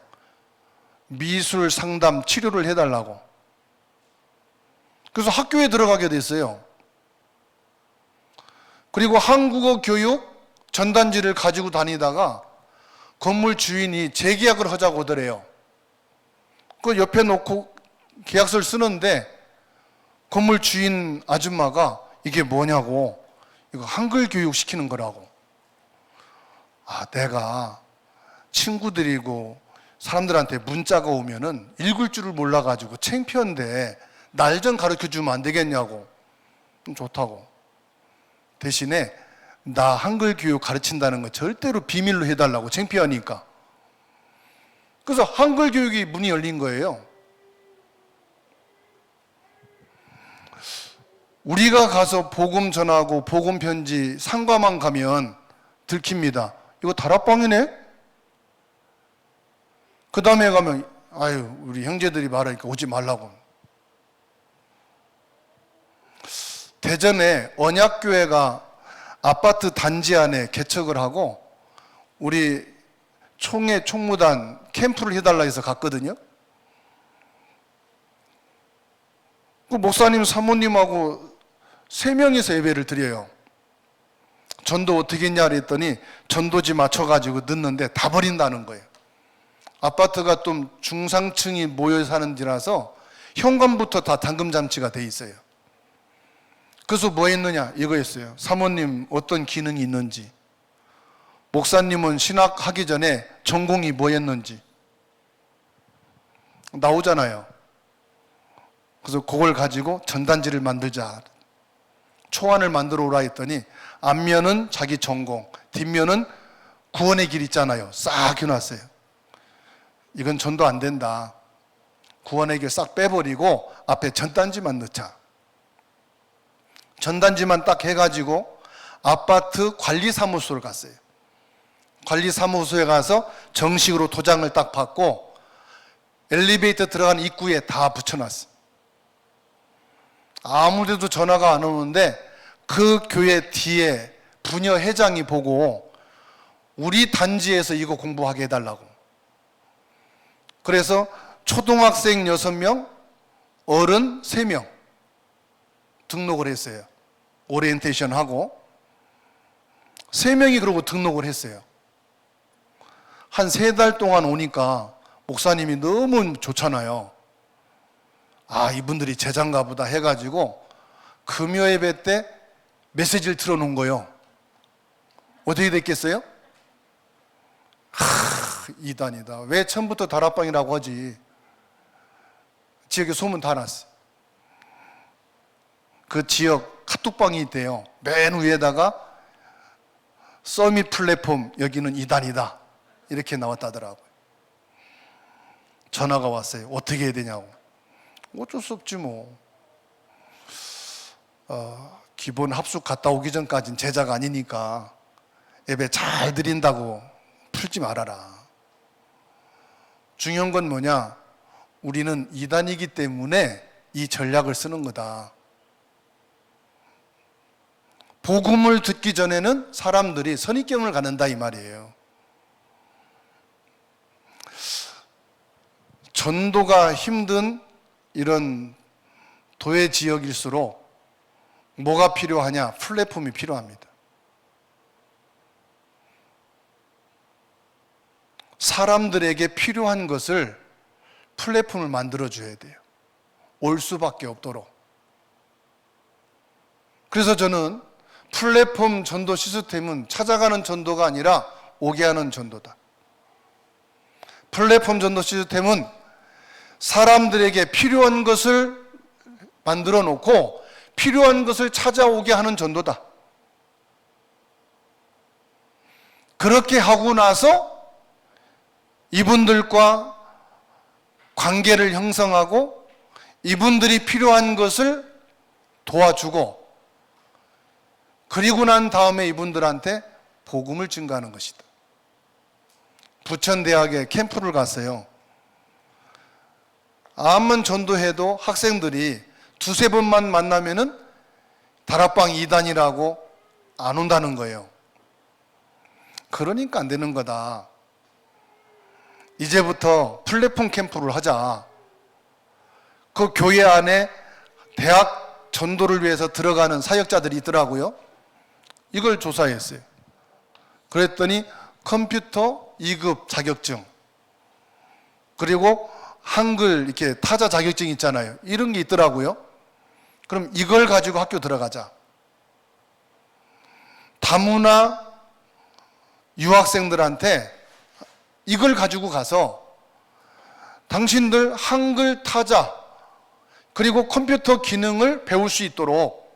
미술 상담 치료를 해달라고. 그래서 학교에 들어가게 됐어요. 그리고 한국어 교육 전단지를 가지고 다니다가 건물 주인이 재계약을 하자고 하더래요. 그 옆에 놓고 계약서를 쓰는데 건물 주인 아줌마가 이게 뭐냐고, 이거 한글 교육 시키는 거라고. 아, 내가 친구들이고 사람들한테 문자가 오면은 읽을 줄을 몰라가지고 창피한데 날 좀 가르쳐 주면 안 되겠냐고. 좋다고. 대신에 나 한글 교육 가르친다는 거 절대로 비밀로 해달라고, 창피하니까. 그래서 한글 교육이 문이 열린 거예요. 우리가 가서 복음 전하고 복음 편지 상가만 가면 들킵니다. 이거 다락방이네? 그 다음에 가면 아유, 우리 형제들이 말하니까 오지 말라고. 대전에 언약교회가 아파트 단지 안에 개척을 하고 우리 총회 총무단 캠프를 해달라 해서 갔거든요. 그 목사님 사모님하고 3명이서 예배를 드려요. 전도 어떻게 했냐 그랬더니 전도지 맞춰가지고 넣는데 다 버린다는 거예요. 아파트가 좀 중상층이 모여 사는 데라서 현관부터 다 담금장치가 돼 있어요. 그래서 뭐 했느냐 이거였어요. 사모님 어떤 기능이 있는지, 목사님은 신학하기 전에 전공이 뭐였는지 나오잖아요. 그래서 그걸 가지고 전단지를 만들자, 초안을 만들어 오라 했더니 앞면은 자기 전공, 뒷면은 구원의 길 있잖아요. 싹 해놨어요. 이건 전도 안 된다. 구원의 길 싹 빼버리고 앞에 전단지만 넣자. 전단지만 딱 해가지고 아파트 관리사무소를 갔어요. 관리사무소에 가서 정식으로 도장을 딱 받고 엘리베이터 들어가는 입구에 다 붙여놨어요. 아무데도 전화가 안 오는데 그 교회 뒤에 부녀 회장이 보고 우리 단지에서 이거 공부하게 해달라고. 그래서 초등학생 6명, 어른 3명 등록을 했어요. 오리엔테이션 하고 3명이 그러고 등록을 했어요. 한 3달 동안 오니까 목사님이 너무 좋잖아요. 아, 이분들이 제자인가 보다 해가지고 금요 예배 때 메시지를 틀어놓은 거예요. 어떻게 됐겠어요? 이단이다. 왜 처음부터 다락방이라고 하지? 지역에 소문 다 났어. 그 지역 카톡방이 있대요. 맨 위에다가 서밋 플랫폼 여기는 이단이다 이렇게 나왔다더라고요. 전화가 왔어요. 어떻게 해야 되냐고. 어쩔 수 없지 뭐. 기본 합숙 갔다 오기 전까진 제자가 아니니까 예배 잘 드린다고 풀지 말아라. 중요한 건 뭐냐? 우리는 이단이기 때문에 이 전략을 쓰는 거다. 복음을 듣기 전에는 사람들이 선입견을 갖는다 이 말이에요. 전도가 힘든 이런 도회 지역일수록 뭐가 필요하냐? 플랫폼이 필요합니다. 사람들에게 필요한 것을 플랫폼을 만들어줘야 돼요. 올 수밖에 없도록. 그래서 저는 플랫폼 전도 시스템은 찾아가는 전도가 아니라 오게 하는 전도다. 플랫폼 전도 시스템은 사람들에게 필요한 것을 만들어 놓고 필요한 것을 찾아오게 하는 전도다. 그렇게 하고 나서 이분들과 관계를 형성하고 이분들이 필요한 것을 도와주고, 그리고 난 다음에 이분들한테 복음을 증거하는 것이다. 부천대학에 캠프를 갔어요. 암만 전도해도 학생들이 두세 번만 만나면은 다락방 2단이라고 안 온다는 거예요. 그러니까 안 되는 거다. 이제부터 플랫폼 캠프를 하자. 그 교회 안에 대학 전도를 위해서 들어가는 사역자들이 있더라고요. 이걸 조사했어요. 그랬더니 컴퓨터 2급 자격증, 그리고 한글 이렇게 타자 자격증 있잖아요. 이런 게 있더라고요. 그럼 이걸 가지고 학교 들어가자. 다문화 유학생들한테 이걸 가지고 가서 당신들 한글 타자 그리고 컴퓨터 기능을 배울 수 있도록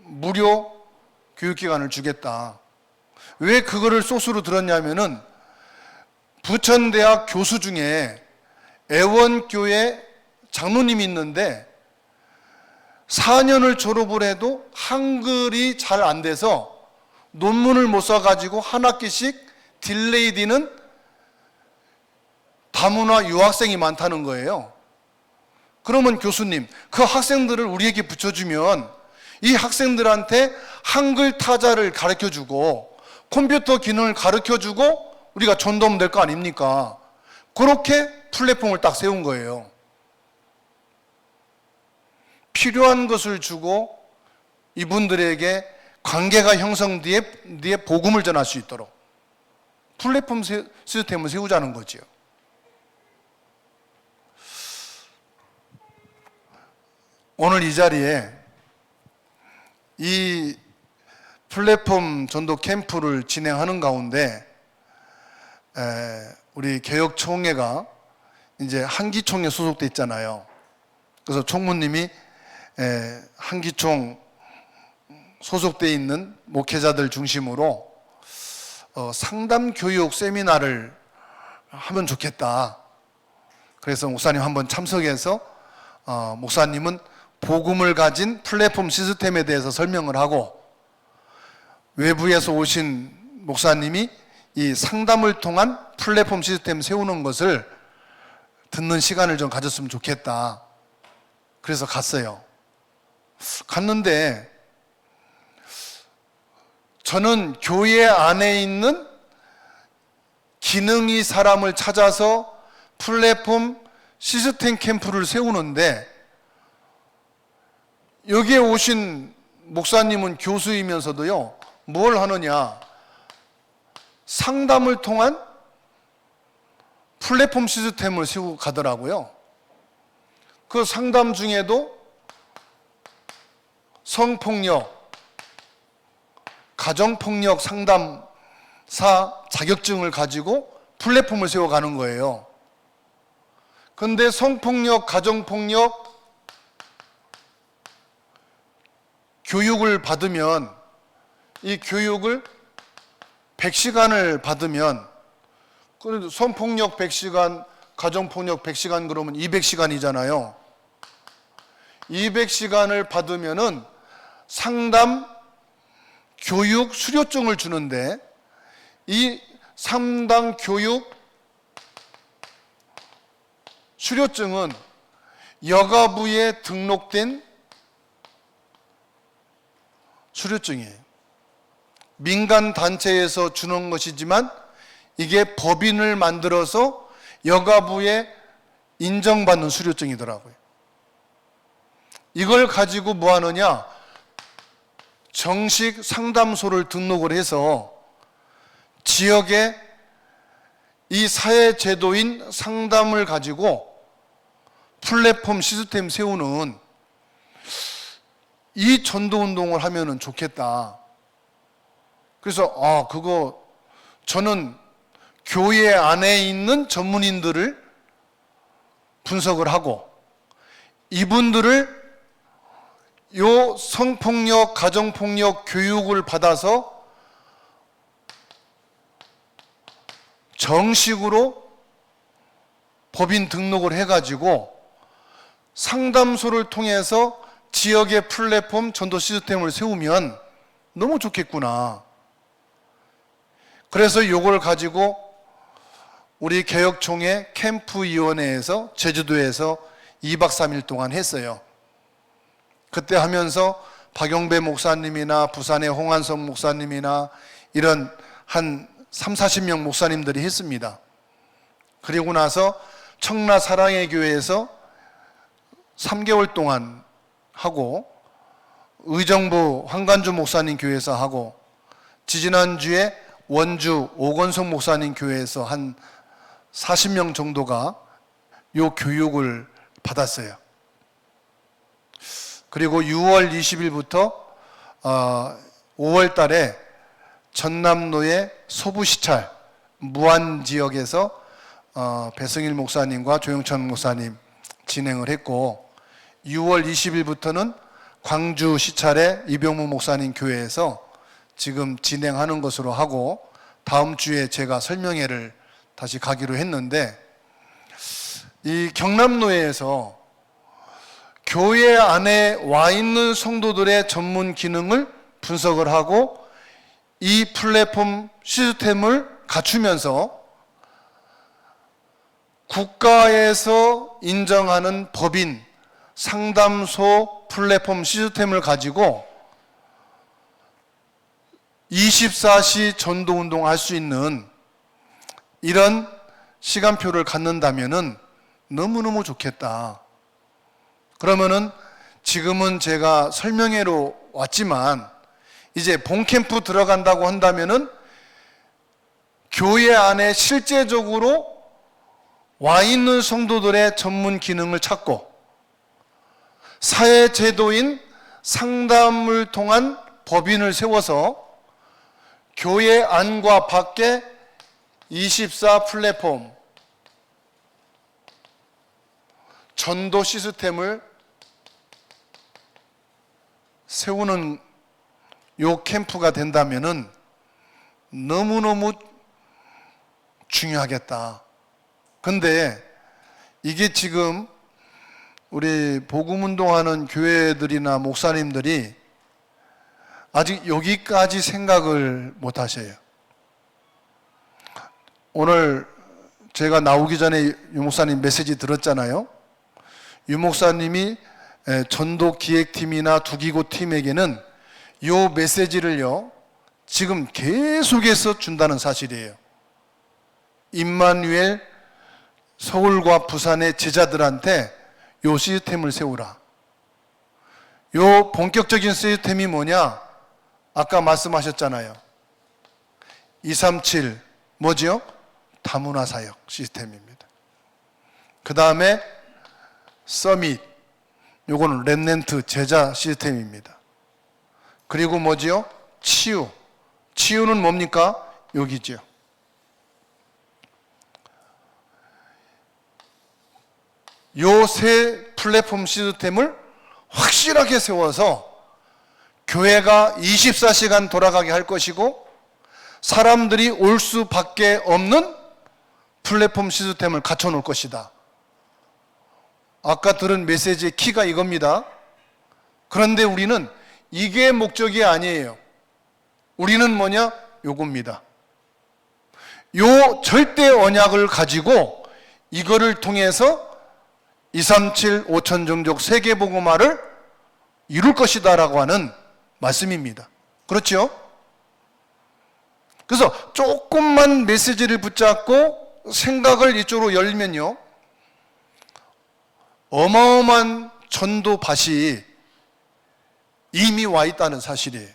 무료 교육기관을 주겠다. 왜 그거를 소스로 들었냐면은 부천대학 교수 중에 애원교회 장로님이 있는데 4년을 졸업을 해도 한글이 잘 안 돼서 논문을 못 써가지고 한 학기씩 딜레이 되는 다문화 유학생이 많다는 거예요. 그러면 교수님, 그 학생들을 우리에게 붙여주면 이 학생들한테 한글 타자를 가르쳐주고 컴퓨터 기능을 가르쳐주고 우리가 전도하면 될 거 아닙니까? 그렇게 플랫폼을 딱 세운 거예요. 필요한 것을 주고 이분들에게 관계가 형성되어 복음을 전할 수 있도록 플랫폼 시스템을 세우자는 거죠. 오늘 이 자리에 이 플랫폼 전도 캠프를 진행하는 가운데 우리 개혁총회가 이제 한기총에 소속돼 있잖아요. 그래서 총무님이 한기총 소속돼 있는 목회자들 중심으로 상담 교육 세미나를 하면 좋겠다. 그래서 목사님 한번 참석해서 목사님은 복음을 가진 플랫폼 시스템에 대해서 설명을 하고 외부에서 오신 목사님이 이 상담을 통한 플랫폼 시스템 세우는 것을 듣는 시간을 좀 가졌으면 좋겠다. 그래서 갔어요. 갔는데 저는 교회 안에 있는 기능이 사람을 찾아서 플랫폼 시스템 캠프를 세우는데 여기에 오신 목사님은 교수이면서도요, 뭘 하느냐? 상담을 통한 플랫폼 시스템을 세우고 가더라고요. 그 상담 중에도 성폭력, 가정폭력 상담사 자격증을 가지고 플랫폼을 세워가는 거예요. 그런데 성폭력, 가정폭력 교육을 받으면 이 교육을 100시간을 받으면 그래도 성폭력 100시간, 가정폭력 100시간 그러면 200시간이잖아요. 200시간을 받으면은 상담 교육 수료증을 주는데 이 상담 교육 수료증은 여가부에 등록된 수료증이에요. 민간 단체에서 주는 것이지만 이게 법인을 만들어서 여가부에 인정받는 수료증이더라고요. 이걸 가지고 뭐 하느냐? 정식 상담소를 등록을 해서 지역에 이 사회제도인 상담을 가지고 플랫폼 시스템 세우는 이 전도운동을 하면은 좋겠다. 그래서 그거 저는 교회 안에 있는 전문인들을 분석을 하고 이분들을 요 성폭력, 가정폭력 교육을 받아서 정식으로 법인 등록을 해가지고 상담소를 통해서 지역의 플랫폼 전도 시스템을 세우면 너무 좋겠구나. 그래서 이걸 가지고 우리 개혁총회 캠프위원회에서 제주도에서 2박 3일 동안 했어요. 그때 하면서 박영배 목사님이나 부산의 홍한성 목사님이나 이런 한 3, 40명 목사님들이 했습니다. 그리고 나서 청라 사랑의 교회에서 3개월 동안 하고, 의정부 황간주 목사님 교회에서 하고, 지지난주에 원주 오건성 목사님 교회에서 한 40명 정도가 요 교육을 받았어요. 그리고 6월 20일부터 5월 달에 전남로의 소부시찰 무안지역에서 배승일 목사님과 조영천 목사님 진행을 했고, 6월 20일부터는 광주 시찰의 이병무 목사님 교회에서 지금 진행하는 것으로 하고, 다음 주에 제가 설명회를 다시 가기로 했는데, 이 경남노회에서 교회 안에 와 있는 성도들의 전문 기능을 분석을 하고 이 플랫폼 시스템을 갖추면서 국가에서 인정하는 법인 상담소 플랫폼 시스템을 가지고 24시 전도운동 할 수 있는 이런 시간표를 갖는다면은 너무너무 좋겠다. 그러면은 지금은 제가 설명회로 왔지만 이제 본캠프 들어간다고 한다면은 교회 안에 실제적으로 와 있는 성도들의 전문 기능을 찾고 사회제도인 상담을 통한 법인을 세워서 교회 안과 밖에 24 플랫폼 전도 시스템을 세우는 요 캠프가 된다면은 너무너무 중요하겠다. 근데 이게 지금 우리 복음운동하는 교회들이나 목사님들이 아직 여기까지 생각을 못 하셔요. 오늘 제가 나오기 전에 유 목사님 메시지 들었잖아요. 유 목사님이 전도 기획팀이나 두기고 팀에게는 요 메시지를요 지금 계속해서 준다는 사실이에요. 임마누엘 서울과 부산의 제자들한테 요 시스템을 세우라. 요 본격적인 시스템이 뭐냐? 아까 말씀하셨잖아요. 237 뭐지요? 다문화 사역 시스템입니다. 그 다음에 서밋, 요거는 렘넌트 제자 시스템입니다. 그리고 뭐지요? 치유. 치유는 뭡니까? 여기죠. 요 세 플랫폼 시스템을 확실하게 세워서 교회가 24시간 돌아가게 할 것이고 사람들이 올 수밖에 없는 플랫폼 시스템을 갖춰 놓을 것이다. 아까 들은 메시지의 키가 이겁니다. 그런데 우리는 이게 목적이 아니에요. 우리는 뭐냐? 요겁니다. 요 절대 언약을 가지고 이거를 통해서 237 5천 종족 세계복음화를 이룰 것이다 라고 하는 말씀입니다. 그렇죠? 그래서 조금만 메시지를 붙잡고 생각을 이쪽으로 열면요 어마어마한 전도밭이 이미 와 있다는 사실이에요.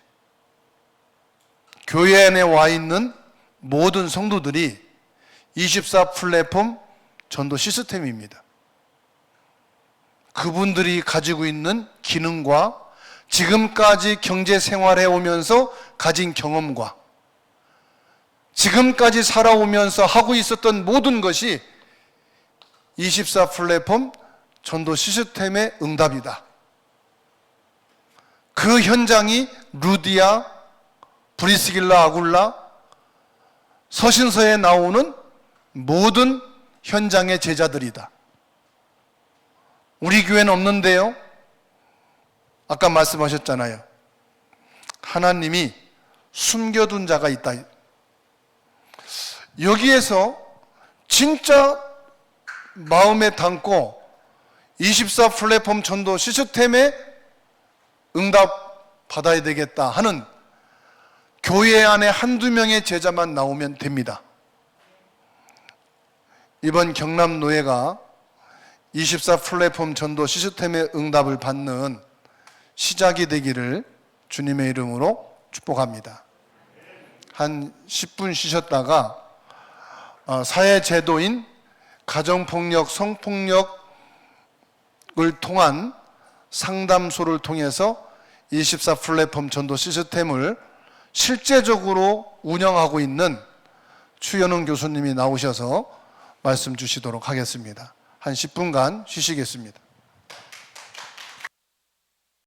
교회 안에 와 있는 모든 성도들이 24 플랫폼 전도 시스템입니다. 그분들이 가지고 있는 기능과 지금까지 경제 생활해 오면서 가진 경험과 지금까지 살아오면서 하고 있었던 모든 것이 24 플랫폼 전도 시스템의 응답이다. 그 현장이 루디아, 브리스길라 아굴라, 서신서에 나오는 모든 현장의 제자들이다. 우리 교회는 없는데요. 아까 말씀하셨잖아요. 하나님이 숨겨둔 자가 있다. 여기에서 진짜 마음에 담고 24 플랫폼 전도 시스템에 응답 받아야 되겠다 하는 교회 안에 한두 명의 제자만 나오면 됩니다. 이번 경남노예가 24 플랫폼 전도 시스템의 응답을 받는 시작이 되기를 주님의 이름으로 축복합니다. 한 10분 쉬셨다가 사회제도인 가정폭력, 성폭력을 통한 상담소를 통해서 24 플랫폼 전도 시스템을 실제적으로 운영하고 있는 추현웅 교수님이 나오셔서 말씀 주시도록 하겠습니다. 한 10분간 쉬시겠습니다.